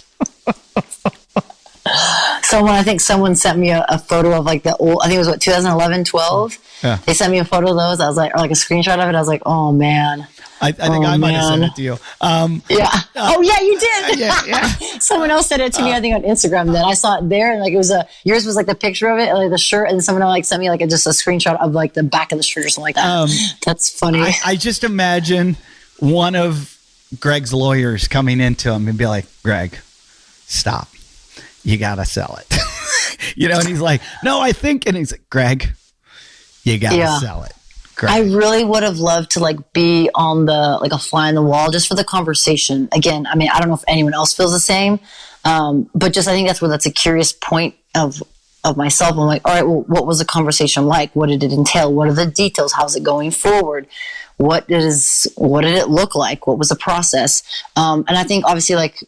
I think someone sent me a photo of, like, the old, I think it was 2011, 12. Yeah. They sent me a photo of those. I was like, or like a screenshot of it. I was like, oh man. I think I might have sent it to you. Yeah. Oh yeah, you did. Yeah. Someone else sent it to me, I think, on Instagram. Then I saw it there, and like it was yours was like the picture of it, like the shirt, and someone else sent me like just a screenshot of like the back of the shirt or something like that. That's funny. I just imagine one of Greg's lawyers coming into him and be like, Greg, stop. You got to sell it. And he's like, no, I think. And he's like, Greg, you got to sell it. Greg. I really would have loved to like be on a fly on the wall just for the conversation. Again, I mean, I don't know if anyone else feels the same. But just, I think that's a curious point of myself. I'm like, all right, well, what was the conversation like? What did it entail? What are the details? How's it going forward? What did it look like? What was the process? And I think obviously, like,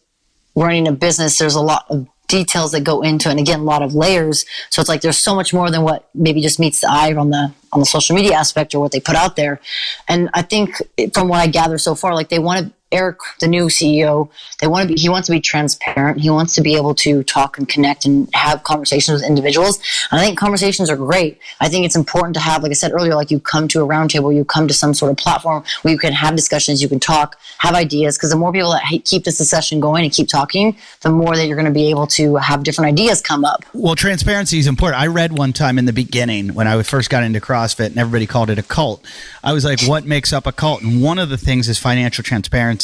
running a business, there's a lot of details that go into it, and again, a lot of layers. So it's like there's so much more than what maybe just meets the eye on the social media aspect or what they put out there. And I think from what I gather so far, like, they want to, Eric, the new CEO, he wants to be transparent. He wants to be able to talk and connect and have conversations with individuals. And I think conversations are great. I think it's important to have, like I said earlier, like, you come to a roundtable, you come to some sort of platform where you can have discussions, you can talk, have ideas, because the more people that keep this discussion going and keep talking, the more that you're going to be able to have different ideas come up. Well, transparency is important. I read one time in the beginning when I first got into CrossFit and everybody called it a cult. I was like, what makes up a cult? And one of the things is financial transparency.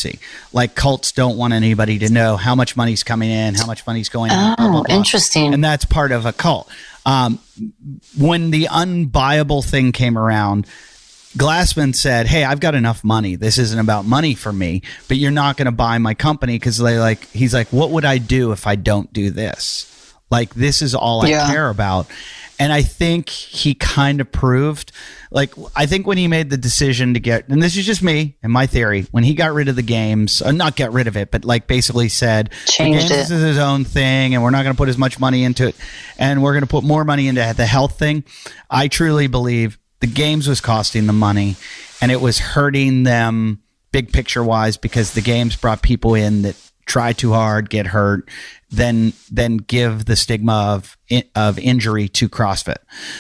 Like, cults don't want anybody to know how much money's coming in, how much money's going out. Oh, blah, blah, blah. Interesting. And that's part of a cult. When the unbuyable thing came around, Glassman said, hey, I've got enough money. This isn't about money for me, but you're not going to buy my company, because he's like, what would I do if I don't do this? Like, this is all I care about. And I think he kind of proved, like, I think when he made the decision to get, and this is just me and my theory, when he got rid of the games, not get rid of it, but like basically said, changed the games is his own thing, and we're not going to put as much money into it, and we're going to put more money into the health thing. I truly believe the games was costing them money, and it was hurting them big picture wise, because the games brought people in that try too hard, get hurt, then give the stigma of injury to CrossFit.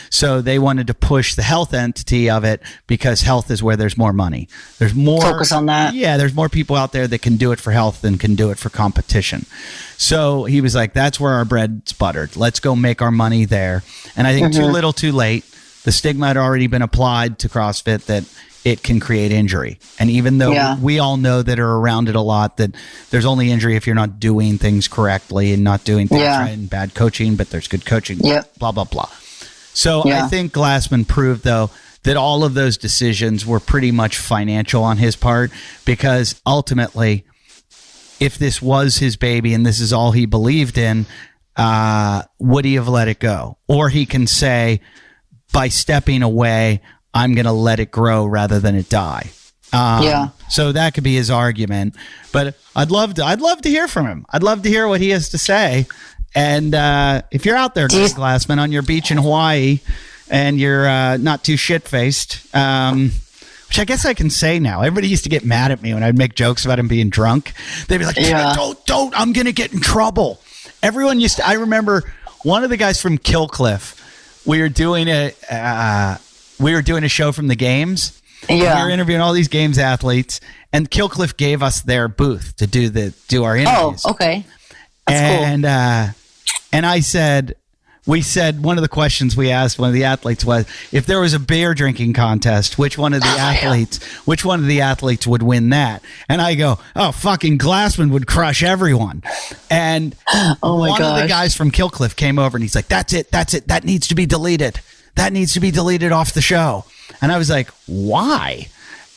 So they wanted to push the health entity of it, because health is where there's more money. There's more focus on that. Yeah, there's more people out there that can do it for health than can do it for competition. So he was like, that's where our bread's buttered. Let's go make our money there. And I think too little, too late. The stigma had already been applied to CrossFit that it can create injury. And even though we all know that are around it a lot, that there's only injury if you're not doing things correctly and not doing things right, and bad coaching, but there's good coaching, blah, blah, blah. So I think Glassman proved, though, that all of those decisions were pretty much financial on his part, because ultimately, if this was his baby and this is all he believed in, would he have let it go? Or he can say, by stepping away, I'm going to let it grow rather than it die. So that could be his argument. But I'd love to hear from him. I'd love to hear what he has to say. And if you're out there, Greg Glassman, on your beach in Hawaii, and you're not too shit-faced, which I guess I can say now. Everybody used to get mad at me when I'd make jokes about him being drunk. They'd be like, don't, I'm going to get in trouble. Everyone used to, I remember one of the guys from Killcliff, we were doing a show from the games. Yeah. We were interviewing all these games athletes, and Killcliff gave us their booth to do our interviews. Oh, okay. That's cool. And we said one of the questions we asked one of the athletes was, if there was a beer drinking contest, which one of the athletes would win that? And I go, fucking Glassman would crush everyone. And one of the guys from Killcliff came over and he's like, that's it. That needs to be deleted. That needs to be deleted off the show. And I was like, why?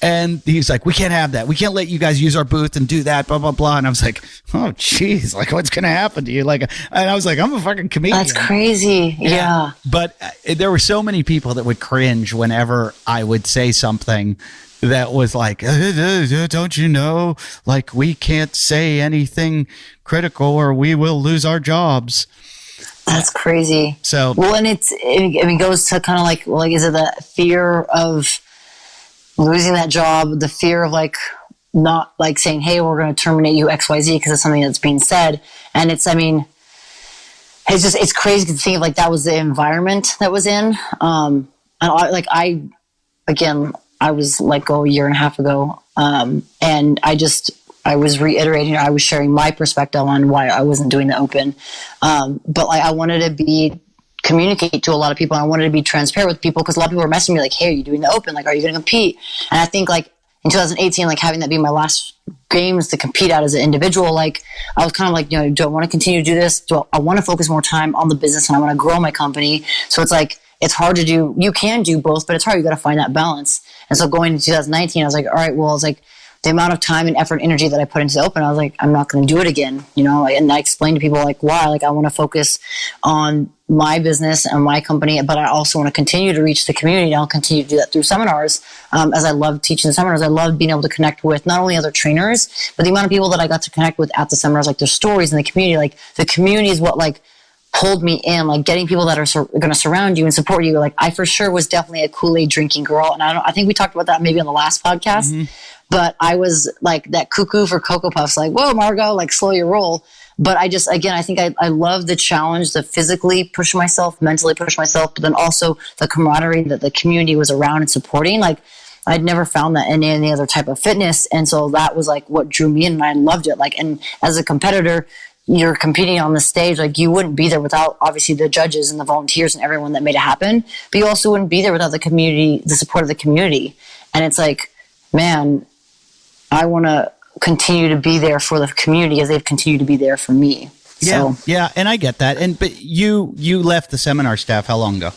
And he's like, we can't have that. We can't let you guys use our booth and do that, blah, blah, blah. And I was like, oh, geez, like, what's going to happen to you? Like, and I was like, I'm a fucking comedian. That's crazy. Yeah. But there were so many people that would cringe whenever I would say something that was like, don't you know, like, we can't say anything critical or we will lose our jobs. That's crazy. So, well, and it goes to kind of like, is it the fear of losing that job, the fear of like not like saying, hey, we're going to terminate you XYZ because it's something that's being said. And it's crazy to think of like that was the environment that was in. And I was let go a year and a half ago. And I was reiterating, I was sharing my perspective on why I wasn't doing the open. But like, I wanted to communicate to a lot of people. And I wanted to be transparent with people because a lot of people were messaging me like, hey, are you doing the open? Like, are you going to compete? And I think like in 2018, like having that be my last games to compete at as an individual, like I was kind of like, do I want to continue to do this? I want to focus more time on the business and I want to grow my company? So it's like, it's hard to do. You can do both, but it's hard. You got to find that balance. And so going into 2019, I was like, all right, well, it's like the amount of time and effort and energy that I put into the open, I was like, I'm not going to do it again, and I explained to people like why, like I want to focus on my business and my company, but I also want to continue to reach the community. And I'll continue to do that through seminars. As I love teaching the seminars, I love being able to connect with not only other trainers, but the amount of people that I got to connect with at the seminars, like their stories in the community, like the community is what like pulled me in, like getting people that are going to surround you and support you. Like I for sure was definitely a Kool-Aid drinking girl. And I think we talked about that maybe on the last podcast. Mm-hmm. But I was like that cuckoo for Cocoa Puffs, like, whoa, Margaux, like slow your roll. But I think I love the challenge, the physically push myself, mentally push myself, but then also the camaraderie that the community was around and supporting. Like I'd never found that in any other type of fitness. And so that was like what drew me in and I loved it. Like, and as a competitor, you're competing on the stage, like you wouldn't be there without obviously the judges and the volunteers and everyone that made it happen. But you also wouldn't be there without the community, the support of the community. And it's like, man, I want to continue to be there for the community as they've continued to be there for me. Yeah, and I get that. But you left the seminar staff how long ago?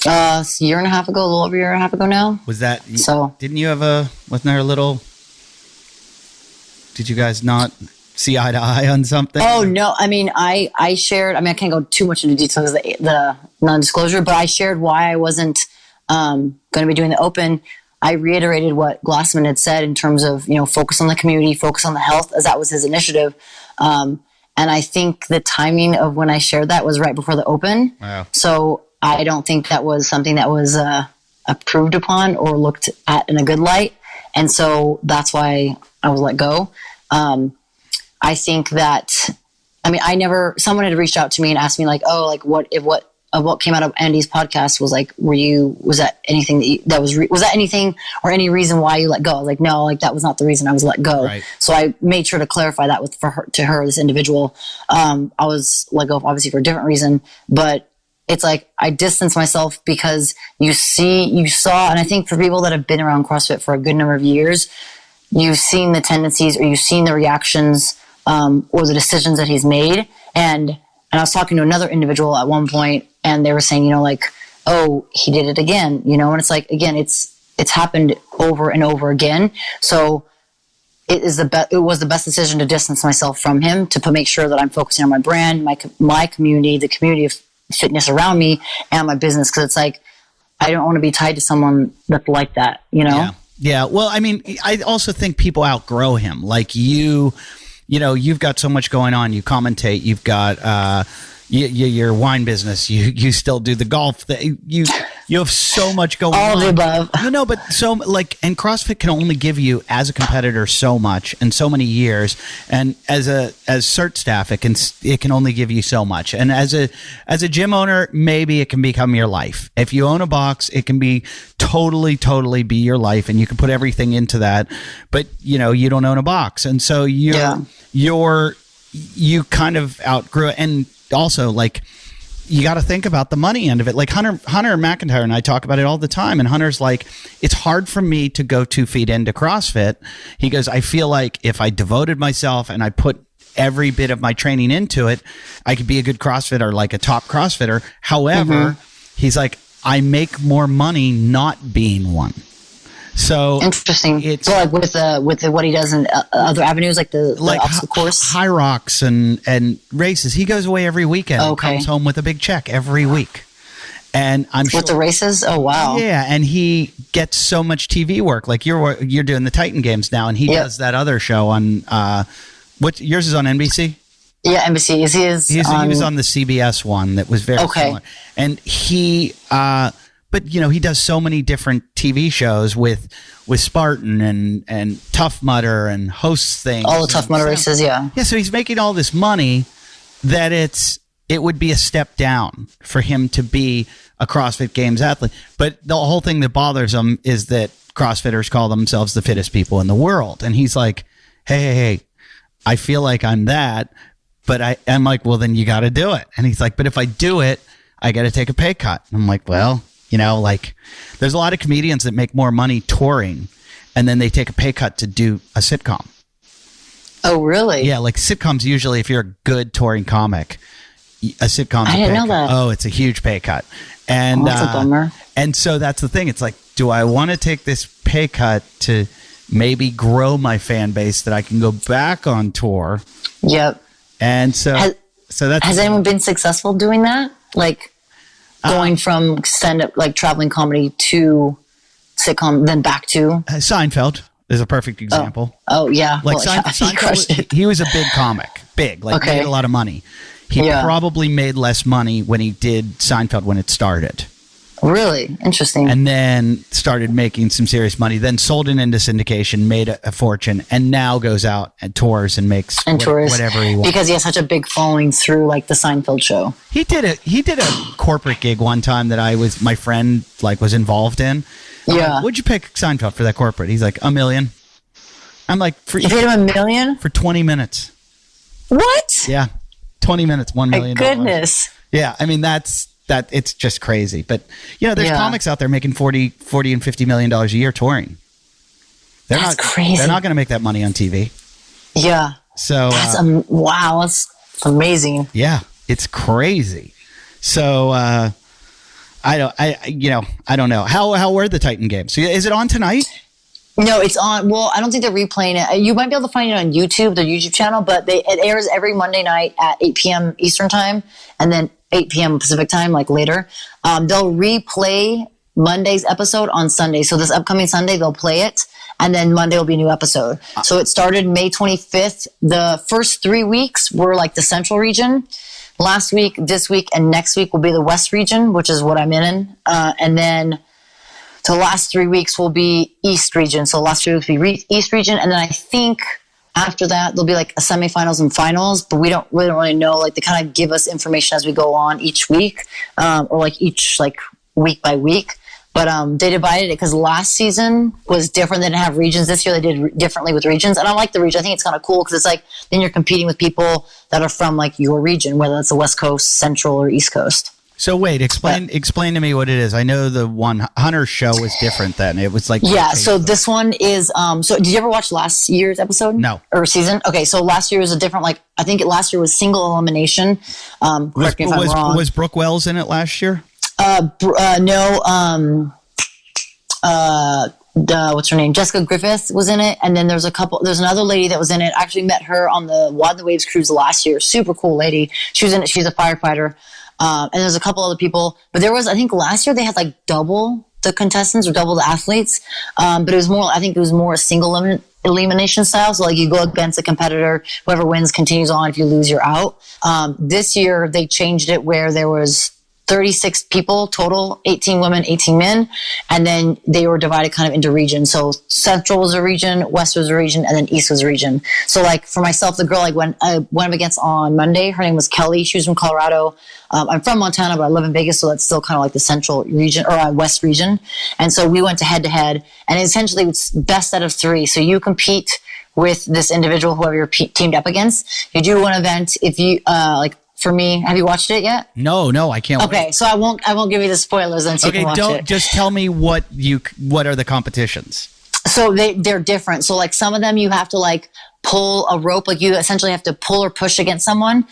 A year and a half ago, a little over a year and a half ago now. Was that so? Didn't you have wasn't there a little? Did you guys not see eye to eye on something? Oh no, I mean I shared. I mean I can't go too much into details of the non-disclosure, but I shared why I wasn't going to be doing the open. I reiterated what Glassman had said in terms of, focus on the community, focus on the health, as that was his initiative. And I think the timing of when I shared that was right before the open. Wow. So I don't think that was something that was approved upon or looked at in a good light. And so that's why I was let go. I think that, someone had reached out to me and asked me like, oh, like what came out of Andy's podcast was like, was that anything was that anything or any reason why you let go? I was like, no, like that was not the reason I was let go. Right. So I made sure to clarify that to her, this individual. I was let go obviously for a different reason, but it's like, I distanced myself because you saw, and I think for people that have been around CrossFit for a good number of years, you've seen the tendencies or you've seen the reactions, or the decisions that he's made. And I was talking to another individual at one point, and they were saying, like, oh, he did it again, and it's like, again, it's happened over and over again. So it was the best decision to distance myself from him, to make sure that I'm focusing on my brand, my community, the community of fitness around me, and my business. Cause it's like, I don't want to be tied to someone that's like that, Yeah. Well, I mean, I also think people outgrow him. Like you've got so much going on. You commentate. You've got your wine business. You still do the golf. You have so much going on. All of the above. But so like, and CrossFit can only give you as a competitor so much and so many years, and as cert staff, it can only give you so much. And as a gym owner, maybe it can become your life. If you own a box, it can be totally be your life, and you can put everything into that. But you don't own a box, and so you kind of outgrew it. And also, like, you got to think about the money end of it. Like Hunter McIntyre and I talk about it all the time. And Hunter's like, it's hard for me to go 2 feet into CrossFit. He goes, I feel like if I devoted myself and I put every bit of my training into it, I could be a good CrossFitter, like a top CrossFitter. However, he's like, I make more money not being one. So interesting. It's so like with what he does in other avenues, like the obstacle course, high rocks and races. He goes away every weekend. And comes home with a big check every week. And I'm sure with the races. Oh wow! Yeah, and he gets so much TV work. Like you're doing the Titan Games now, and he does that other show on yours is on NBC. Yeah, NBC. He was on the CBS one that was very similar, and he. But he does so many different TV shows with Spartan and Tough Mudder and hosts things. All the Tough Mudder races, yeah. Yeah, so he's making all this money that it would be a step down for him to be a CrossFit Games athlete. But the whole thing that bothers him is that CrossFitters call themselves the fittest people in the world. And he's like, hey, I feel like I'm that, but I'm like, well, then you got to do it. And he's like, but if I do it, I got to take a pay cut. And I'm like, well... like there's a lot of comedians that make more money touring and then they take a pay cut to do a sitcom. Oh, really? Yeah. Like sitcoms, usually if you're a good touring comic, a sitcom. I didn't know that. Oh, it's a huge pay cut. And that's a bummer. And so that's the thing. It's like, do I want to take this pay cut to maybe grow my fan base that I can go back on tour? Yep. And so has anyone been successful doing that? Like, going from stand-up, like traveling comedy to sitcom, then back to Seinfeld is a perfect example. Oh yeah, like Seinfeld, he was a big comic, made a lot of money. He probably made less money when he did Seinfeld when it started. Really interesting. And then started making some serious money. Then sold it into syndication, made a fortune, and now goes out and tours and makes whatever he wants. Because he has such a big following through like the Seinfeld show. He did a corporate gig one time that my friend was involved in. Yeah. Would you pick Seinfeld for that corporate? He's like, $1 million. I'm like, you paid him $1 million for 20 minutes. What? Yeah, 20 minutes, $1 million. My goodness. Yeah, I mean that it's just crazy. But there's comics out there making $40 and $50 million a year touring. That's crazy. They're not going to make that money on TV. Yeah. So that's wow, that's amazing. Yeah, it's crazy. So I don't know how were the Titan Games. So is it on tonight? No, it's on. Well, I don't think they're replaying it. You might be able to find it on YouTube, their YouTube channel, but it airs every Monday night at 8 p.m. Eastern time, and then 8 p.m. Pacific time, like later. They'll replay Monday's episode on Sunday. So this upcoming Sunday, they'll play it, and then Monday will be a new episode. So it started May 25th. The first 3 weeks were like the Central region. Last week, this week, and next week will be the West region, which is what I'm in. And then the last 3 weeks will be East region. So the last 3 weeks will be East region. And then I think after that, there'll be like a semifinals and finals, but we don't really know. Like they kind of give us information as we go on each week, or like each like week by week. But they divided it because last season was different. They didn't have regions. This year they did differently with regions. And I like the region. I think it's kind of cool because it's like then you're competing with people that are from like your region, whether it's the West Coast, Central, or East Coast. So wait, explain to me what it is. I know the one Hunter's show was different then. It was like so this one is so did you ever watch last year's episode? No. Or season? Okay, so last year was a different I think last year was single elimination. Correct me if I'm wrong. Was Brooke Wells in it last year? No. What's her name? Jessica Griffith was in it, and then there's another lady that was in it. I actually met her on the Wad the Waves cruise last year. Super cool lady. She was in it. She's a firefighter. And there's a couple other people, but I think last year they had like double the contestants or double the athletes. But it was more, I think it was more a single elimination style. So like you go against a competitor, whoever wins continues on. If you lose, you're out. This year they changed it where there was 36 people total, 18 women, 18 men. And then they were divided kind of into regions. So Central was a region, West was a region, and then East was a region. So like for myself, the girl I went up against on Monday, her name was Kelly. She was from Colorado. I'm from Montana, but I live in Vegas. So that's still kind of like the Central region or West region. And so we went to head to head, and essentially it's best out of 3. So you compete with this individual, whoever you're teamed up against. You do one event. If you, for me, have you watched it yet? No, I can't. Okay, so I won't give you the spoilers then. So you can watch it. Just tell me what are the competitions? So they're different. So like some of them you have to like pull a rope, like you essentially have to pull or push against someone.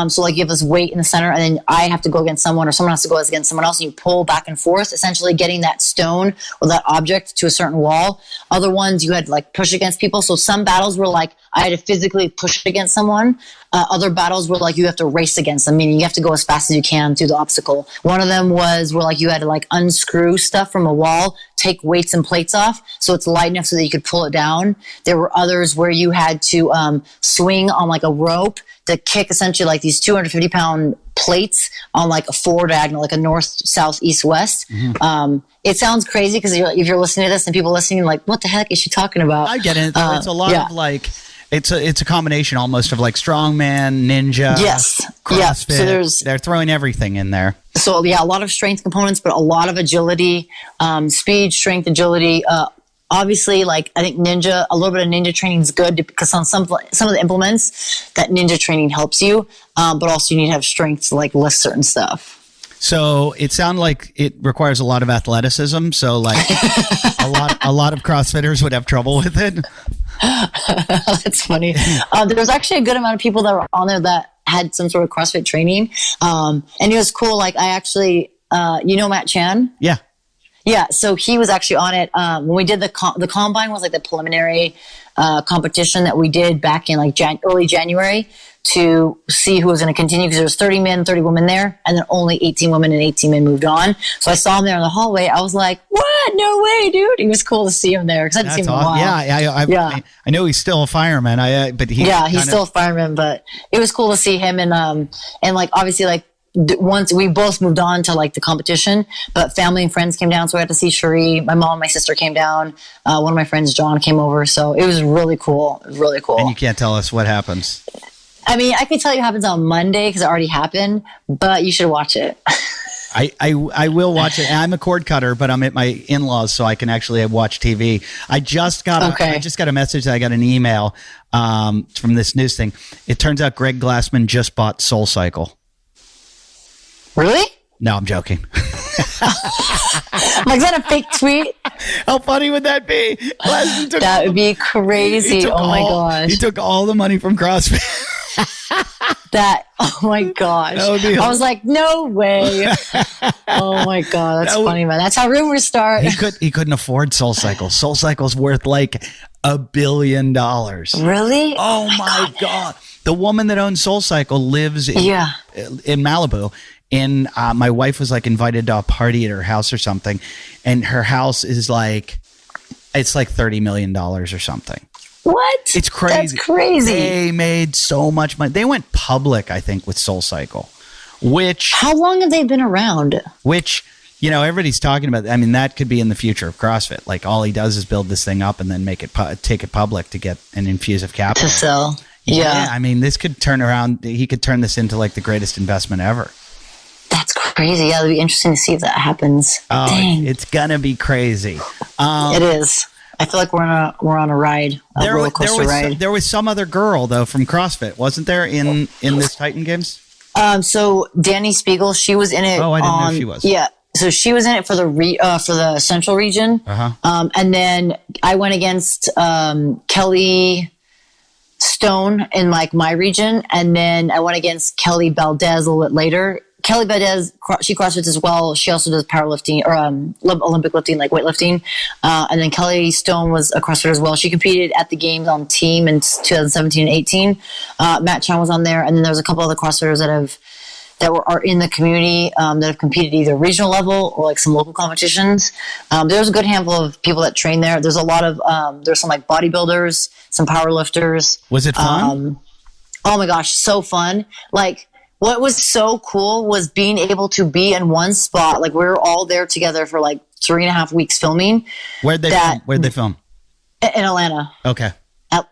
So like you have this weight in the center, and then I have to go against someone, or someone has to go against someone else, and you pull back and forth, essentially getting that stone or that object to a certain wall. Other ones you had to like push against people. So some battles were like I had to physically push against someone. Other battles were like you have to race against them, meaning you have to go as fast as you can through the obstacle. One of them was where like you had to like unscrew stuff from a wall, take weights and plates off so it's light enough so that you could pull it down. There were others where you had to swing on like a rope to kick essentially like these 250-pound plates on like a 4 diagonal, like a north, south, east, west. Mm-hmm. It sounds crazy because if you're listening to this and people listening like, what the heck is she talking about? I get it. It's a lot of like, it's a combination almost of like strongman, ninja, CrossFit. So they're throwing everything in there. So yeah, a lot of strength components, but a lot of agility, speed, strength, agility. Obviously, like I think ninja, a little bit of ninja training is good because on some of the implements, that ninja training helps you, but also you need to have strength to like lift certain stuff. So it sounds like it requires a lot of athleticism. So like a lot of CrossFitters would have trouble with it. That's funny. There was actually a good amount of people that were on there that had some sort of CrossFit training, and it was cool. Like I actually, Matt Chan. Yeah. Yeah, so he was actually on it when we did the combine was like the preliminary competition that we did back in like early January to see who was going to continue because there was 30 men, 30 women there, and then only 18 women and 18 men moved on. So I saw him there in the hallway. I was like, "What? No way, dude!" It was cool to see him there because I didn't see him in a while. Yeah, I know he's still a fireman. But he's still a fireman. But it was cool to see him and like obviously like. Once we both moved on to like the competition, but family and friends came down, so I got to see Cherie. My mom and my sister came down. One of my friends, John, came over, so it was really cool. It was really cool. And you can't tell us what happens. I mean, I can tell you it happens on Monday because it already happened, but you should watch it. I will watch it. I'm a cord cutter, but I'm at my in-laws, so I can actually watch TV. I just got a message. I got an email from this news thing. It turns out Greg Glassman just bought SoulCycle. Really? No, I'm joking. Is that a fake tweet? How funny would that be? That would be crazy. Oh my gosh. He took all the money from CrossFit. Oh my gosh. I was like, no way. Oh my God. That's funny, man. That's how rumors start. He couldn't afford SoulCycle. SoulCycle's worth like $1 billion. Really? Oh my God. The woman that owns SoulCycle lives in Malibu. And my wife was like invited to a party at her house or something, and her house is like, it's like $30 million or something. What? It's crazy. That's crazy. They made so much money. They went public, I think, with SoulCycle. How long have they been around? Everybody's talking about. I mean, that could be in the future of CrossFit. Like all he does is build this thing up and then take it public to get an infuse of capital to sell. Yeah, I mean, this could turn around. He could turn this into like the greatest investment ever. That's crazy. Yeah, it'll be interesting to see if that happens. Oh, Dang. It's gonna be crazy. It is. I feel like we're on a ride, roller coaster ride. There was some other girl though from CrossFit, wasn't there in this Titan Games? So Danny Spiegel, she was in it. Oh, I didn't know she was. Yeah, so she was in it for the Central region. And then I went against Kelly Stone in like my region, and then I went against Kelly Valdez a little bit later. Kelly Valdez, she CrossFits as well. She also does powerlifting or Olympic lifting, like weightlifting. And then Kelly Stone was a CrossFitter as well. She competed at the games on team in 2017 and 18. Matt Chan was on there, and then there was a couple other CrossFitters that are in the community that have competed either regional level or like some local competitions. There's a good handful of people that train there. There's a lot of there's some like bodybuilders, some power lifters. Was it fun? Oh my gosh, so fun. Like what was so cool was being able to be in one spot. Like we were all there together for like 3.5 weeks filming. Where'd they film? In Atlanta. Okay.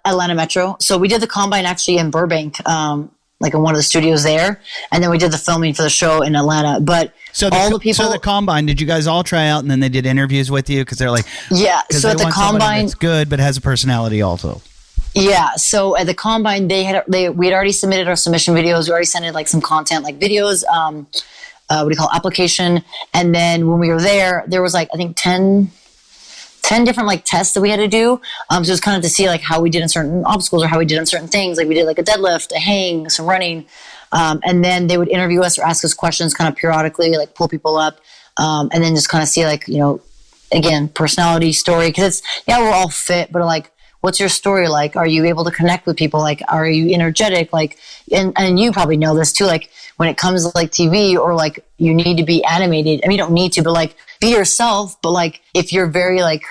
Atlanta Metro. So we did the combine actually in Burbank, like in one of the studios there. And then we did the filming for the show in Atlanta. But so the combine, did you guys all try out and then they did interviews with you? Because they're like, yeah. So at the combine, it's good, but has a personality also. Yeah. So at the combine, we had already submitted our submission videos. We already sent it like some content, like videos, what do you call it, application. And then when we were there was like, I think 10 different like tests that we had to do. So it was kind of to see like how we did in certain obstacles or how we did on certain things. Like we did like a deadlift, a hang, some running. And then they would interview us or ask us questions kind of periodically, like pull people up. And then just kind of see like, again, personality, story. Cause we're all fit, but like, what's your story like? Are you able to connect with people? Like, are you energetic? Like, and you probably know this too. Like when it comes to like TV or like you need to be animated. I mean, you don't need to, but like be yourself. But like if you're very like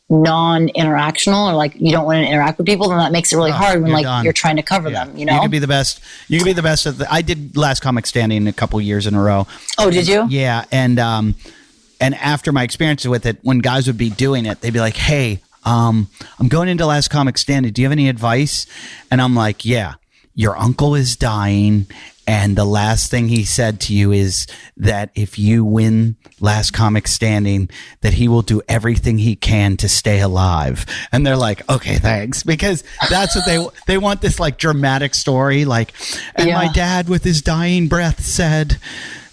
non-interactional or like you don't want to interact with people, then that makes it really hard when like you're trying to cover them. You can be the best. You can be the best I did Last Comic Standing a couple years in a row. Oh, did you? Yeah, and after my experiences with it, when guys would be doing it, they'd be like, "Hey, I'm going into Last Comic Standing. Do you have any advice?" And I'm like, "Yeah, your uncle is dying, and the last thing he said to you is that if you win Last Comic Standing, that he will do everything he can to stay alive." And they're like, "Okay, thanks," because that's what they want, this like dramatic story, like, and my dad with his dying breath said,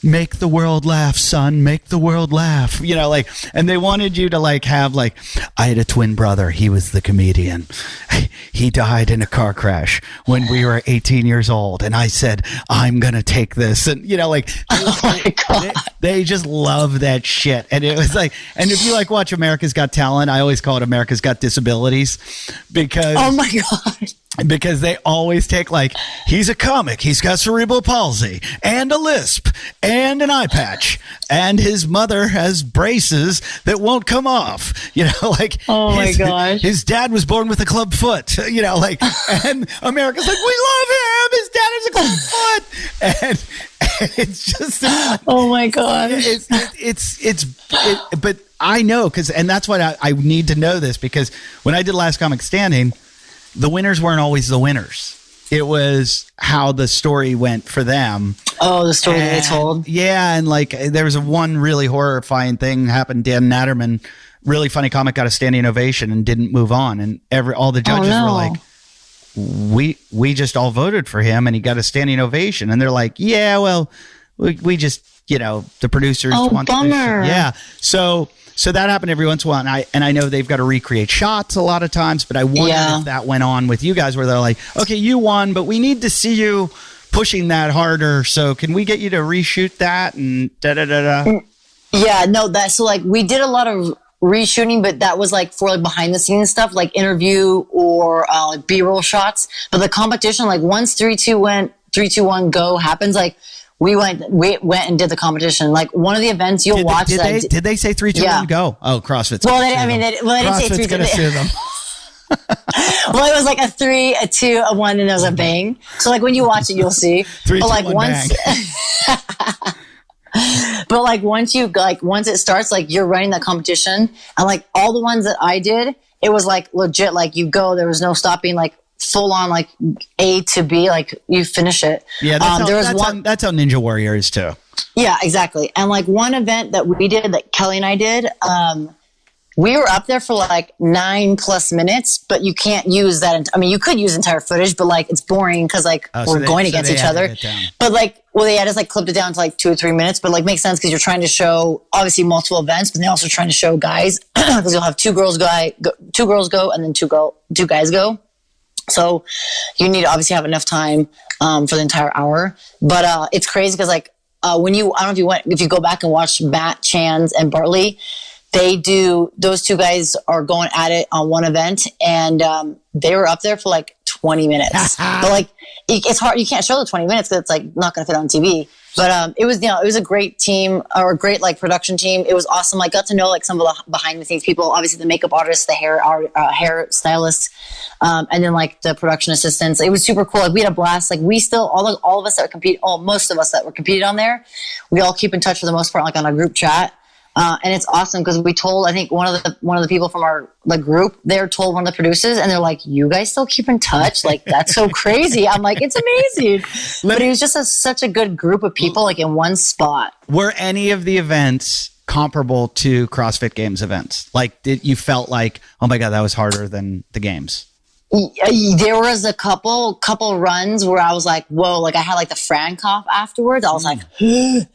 "Make the world laugh, son. Make the world laugh." Like, and they wanted you to like have like, "I had a twin brother. He was the comedian. He died in a car crash when we were 18 years old. And I said, I'm going to take this." And, like, oh my God. They just love that shit. And it was like, and if you like watch America's Got Talent, I always call it America's Got Disabilities because. Oh my God. Because they always take like, he's a comic, he's got cerebral palsy and a lisp and an eye patch and his mother has braces that won't come off, like, oh my gosh, his dad was born with a club foot, like, and America's like, we love him, his dad has a club foot, and it's just, oh my God, but I know, and that's why I need to know this, because when I did Last Comic Standing, the winners weren't always the winners. It was how the story went for them. Oh, the story that they told. Yeah, and like there was one really horrifying thing happened. Dan Natterman, really funny comic, got a standing ovation and didn't move on. And all the judges were like, we just all voted for him and he got a standing ovation. And they're like, yeah, well, we just, the producers want bummer. Yeah. So that happened every once in a while, and I know they've got to recreate shots a lot of times, but I wonder if that went on with you guys where they're like, okay, you won, but we need to see you pushing that harder, so can we get you to reshoot that and da-da-da-da? Yeah, no, so like we did a lot of reshooting, but that was like for like behind the scenes stuff, like interview or like B-roll shots. But the competition, like once 3, 2, 1, go happens, like we went and did the competition. Like one of the events you'll watch. Did they say 3, 2, 1, go? Oh, CrossFit's. Well, they didn't say 3, 2, 1. Sue them. Well, it was like a 3, a 2, a 1, and there was a bang. So like when you watch it, you'll see. 3, 2, 1, bang. But like once it starts, like you're running that competition, and like all the ones that I did, it was like legit. Like you go, there was no stopping. Like full on, like A to B, like you finish it. Yeah, that's how Ninja Warrior is too. Yeah, exactly. And like one event that we did, that Kelly and I did, we were up there for like 9+ minutes, but you can't use that. I mean, you could use entire footage, but like it's boring because like we're going against each other. But like, well, they had us like clipped it down to like 2 or 3 minutes, but like makes sense because you're trying to show obviously multiple events, but they're also trying to show guys because you'll have two girls go, and then two guys go. So you need to obviously have enough time for the entire hour. But it's crazy because like when you, I don't know if you go back and watch Matt, Chans, and Bartley, those two guys are going at it on one event, and they were up there for like 20 minutes. But like it's hard, you can't show the 20 minutes because it's like not going to fit on TV. But it was, it was a great team, or a great like production team. It was awesome. Like, got to know like some of the behind the scenes people, obviously the makeup artists, the hair stylists, and then like the production assistants. It was super cool. Like, we had a blast. Like, we still, all of us that most of us that were competed on there, we all keep in touch for the most part, like on a group chat. And it's awesome because we told, I think one of the people from our like group, they're told one of the producers, and they're like, "You guys still keep in touch? Like, that's so crazy." I'm like, "It's amazing." But it was just such a good group of people, like in one spot. Were any of the events comparable to CrossFit Games events? Like, did you felt like, oh my God, that was harder than the games? There was a couple runs where I was like, "Whoa!" Like, I had like the Fran cough afterwards. I was like, and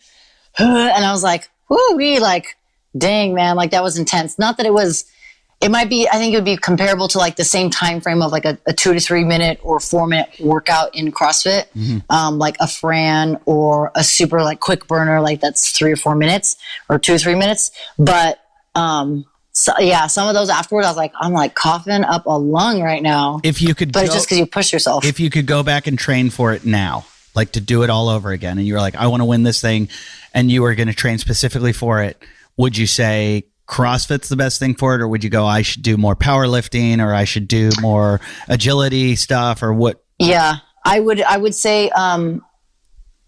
I was like, "Whoo-wee!" Like, dang, man, like that was intense. Not that it might be, I think it would be comparable to like the same time frame of like a 2 to 3 minute or 4 minute workout in CrossFit. Like a Fran or a super like quick burner, like that's 3 or 4 minutes or 2 or 3 minutes. But, so, yeah, some of those afterwards, I'm like coughing up a lung right now. If you could, but it's just because you push yourself. If you could go back and train for it now, like to do it all over again, and you were like, I want to win this thing, and you were going to train specifically for it, would you say CrossFit's the best thing for it, or would you go, I should do more powerlifting, or I should do more agility stuff, or what? Yeah, I would say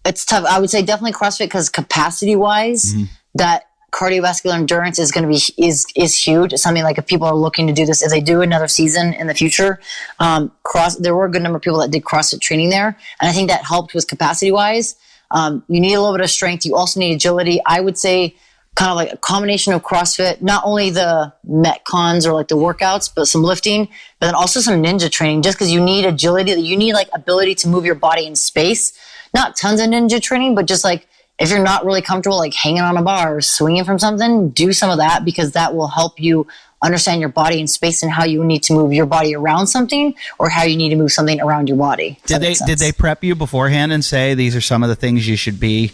it's tough. I would say definitely CrossFit, because capacity wise, that cardiovascular endurance is going to be is huge. It's something like, if people are looking to do this, if they do another season in the future, there were a good number of people that did CrossFit training there, and I think that helped with capacity wise. You need a little bit of strength. You also need agility. I would say kind of like a combination of CrossFit, not only the Metcons or like the workouts, but some lifting, but then also some ninja training, just because you need agility. You need like ability to move your body in space. Not tons of ninja training, but just like, if you're not really comfortable like hanging on a bar or swinging from something, do some of that, because that will help you understand your body in space and how you need to move your body around something, or how you need to move something around your body. Did they prep you beforehand and say these are some of the things you should be?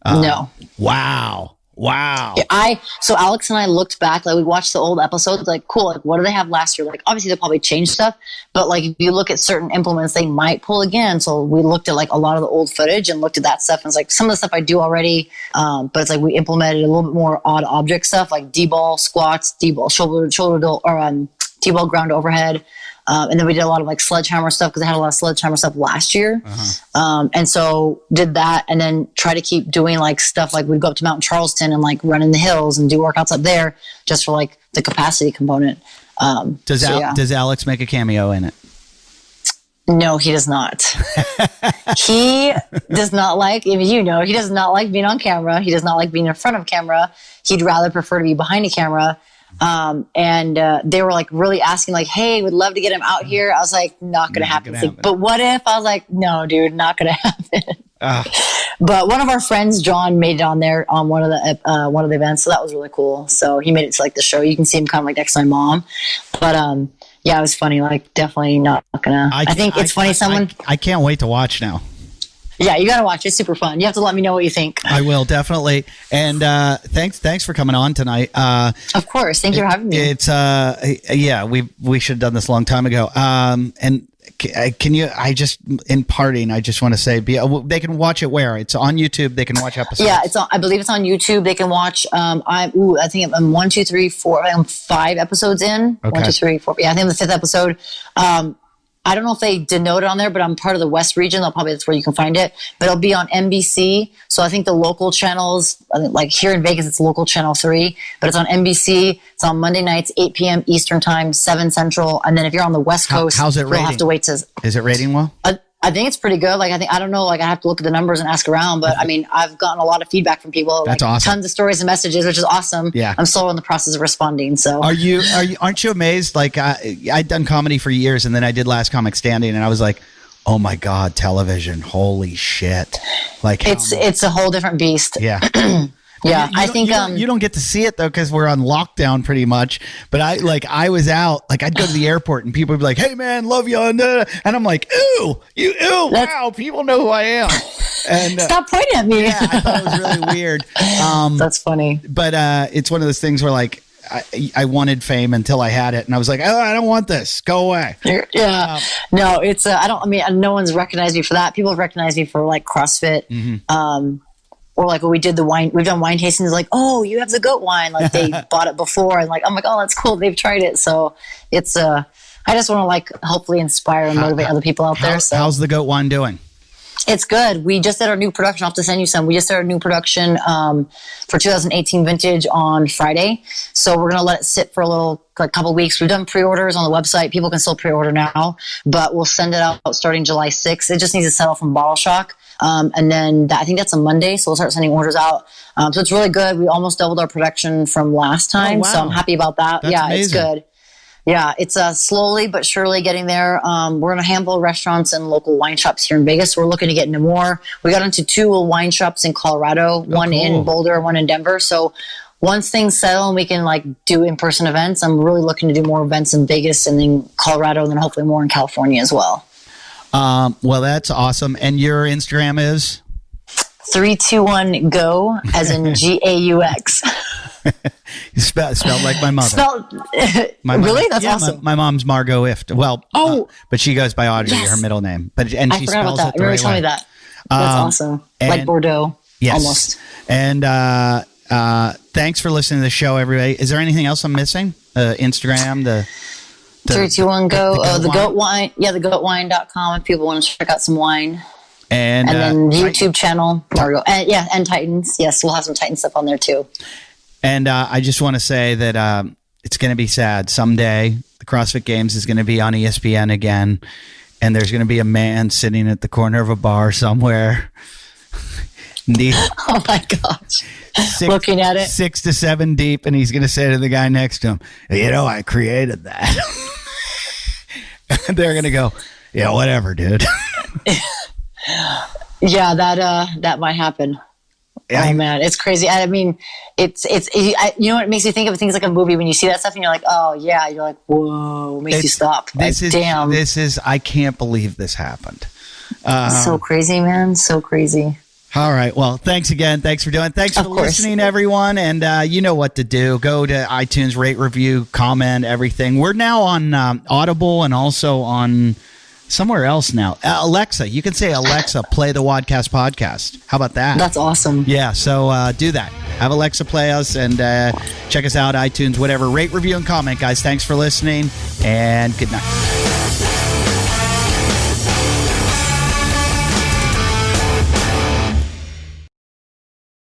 No. Wow. So Alex and I looked back, like we watched the old episodes, like, cool, like what do they have last year? Like, obviously they'll probably change stuff, but like if you look at certain implements, they might pull again. So we looked at like a lot of the old footage and looked at that stuff, and it's like some of the stuff I do already, but it's like we implemented a little bit more odd object stuff, like D-ball squats, D-ball shoulder or D-ball ground overhead. And then we did a lot of like sledgehammer stuff, because I had a lot of sledgehammer stuff last year. And so did that, and then try to keep doing like stuff, like we'd go up to Mount Charleston and like run in the hills and do workouts up there, just for like the capacity component. Does Alex make a cameo in it? No, he does not. He does not like, he does not like being on camera. He does not like being in front of camera. He'd rather prefer to be behind a camera. And they were like really asking like, hey, we'd love to get him out here. I was like, not going to happen. Like, but what if? I was like, no, dude, not going to happen. But one of our friends, John, made it on there on one of the events. So that was really cool. So he made it to like the show. You can see him kind of like next to my mom. But, yeah, it was funny. Like, definitely not going to, I think it's funny. I can't wait to watch now. Yeah, you got to watch. It's super fun. You have to let me know what you think. I will, definitely. And thanks for coming on tonight. Of course. Thank you for having me. It's we should have done this a long time ago. And can you, in parting, I just want to say, they can watch it where? It's on YouTube. They can watch episodes. Yeah, I believe it's on YouTube. They can watch, I think I'm 1, 2, 3, 4, I'm 5 episodes in. Okay. 1, 2, 3, 4. Yeah, I think I'm the 5th episode. I don't know if they denote it on there, but I'm part of the West region. That's where you can find it. But it'll be on NBC. So I think the local channels, like here in Vegas, it's local channel 3, but it's on NBC. It's on Monday nights, 8 p.m. Eastern time, 7 Central. And then if you're on the West Coast, how's it rating? You'll have to wait to. Is it rating well? I think it's pretty good. Like, I don't know, like I have to look at the numbers and ask around, but I mean, I've gotten a lot of feedback from people. That's like, awesome. Tons of stories and messages, which is awesome. Yeah. I'm still in the process of responding. So aren't you amazed? Like I'd done comedy for years, and then I did Last Comic Standing, and I was like, oh my God, television. Holy shit. Like it's a whole different beast. Yeah. Yeah, I think you don't get to see it though, because we're on lockdown pretty much. But I was out, like I'd go to the airport and people would be like, "Hey man, love you," and I'm like, "Ew, wow, people know who I am." And stop pointing at me. Yeah, I thought it was really weird. That's funny. But it's one of those things where like I wanted fame until I had it, and I was like, "Oh, I don't want this. Go away." Yeah, no, it's no one's recognized me for that. People have recognized me for like CrossFit. or like when we did the wine, we've done wine tastings, like, oh, you have the goat wine. Like they bought it before and like, I'm like, oh, that's cool. They've tried it. So it's, I just want to like hopefully inspire and motivate other people out there. So how's the goat wine doing? It's good. We just did our new production. I'll have to send you some. We just did our new production for 2018 vintage on Friday. So we're going to let it sit for a couple weeks. We've done pre-orders on the website. People can still pre-order now, but we'll send it out starting July 6th. It just needs to settle from bottle shock. And then I think that's a Monday. So we'll start sending orders out. So it's really good. We almost doubled our production from last time. Oh, wow. So I'm happy about that. That's amazing. It's good. Yeah, it's slowly but surely getting there. We're in a handful of restaurants and local wine shops here in Vegas. We're looking to get into more. We got into 2 wine shops in Colorado, one in Boulder, one in Denver. So once things settle and we can like do in-person events, I'm really looking to do more events in Vegas and then Colorado and then hopefully more in California as well. Well, that's awesome. And your Instagram is? 321GO, as in GAUX. Spelled like my mother. Really? That's awesome. My mom's Margaux Ift. Well, but she goes by Audrey, her middle name. But she I forgot spells about that. it the right Tell me way. that. That's awesome. Like Bordeaux. Yes. Almost. And thanks for listening to the show, everybody. Is there anything else I'm missing? Instagram, the 321GO. The goat wine. Yeah, the goatwine.com if people want to check out some wine. And then YouTube channel, Margaux. And Titans. Yes, we'll have some Titan stuff on there too. And I just want to say that it's going to be sad. Someday, the CrossFit Games is going to be on ESPN again, and there's going to be a man sitting at the corner of a bar somewhere. Oh my gosh. Looking at it. 6 to 7 deep, and he's going to say to the guy next to him, I created that. And they're going to go, yeah, whatever, dude. Yeah, that might happen. Oh man, it's crazy. I mean, it's you know what it makes me think of things like a movie when you see that stuff and you're like, oh yeah, you're like, whoa, it makes you stop. Damn. I can't believe this happened. So crazy, man. So crazy. All right. Well, thanks again. Thanks for doing it. Thanks for listening, everyone. And you know what to do. Go to iTunes, rate, review, comment, everything. We're now on Audible and also on somewhere else now. Alexa, you can say, Alexa, play the Wadcast podcast. How about that? That's awesome. Yeah, so do that. Have Alexa play us and check us out, iTunes, whatever. Rate, review, and comment, guys. Thanks for listening, and good night.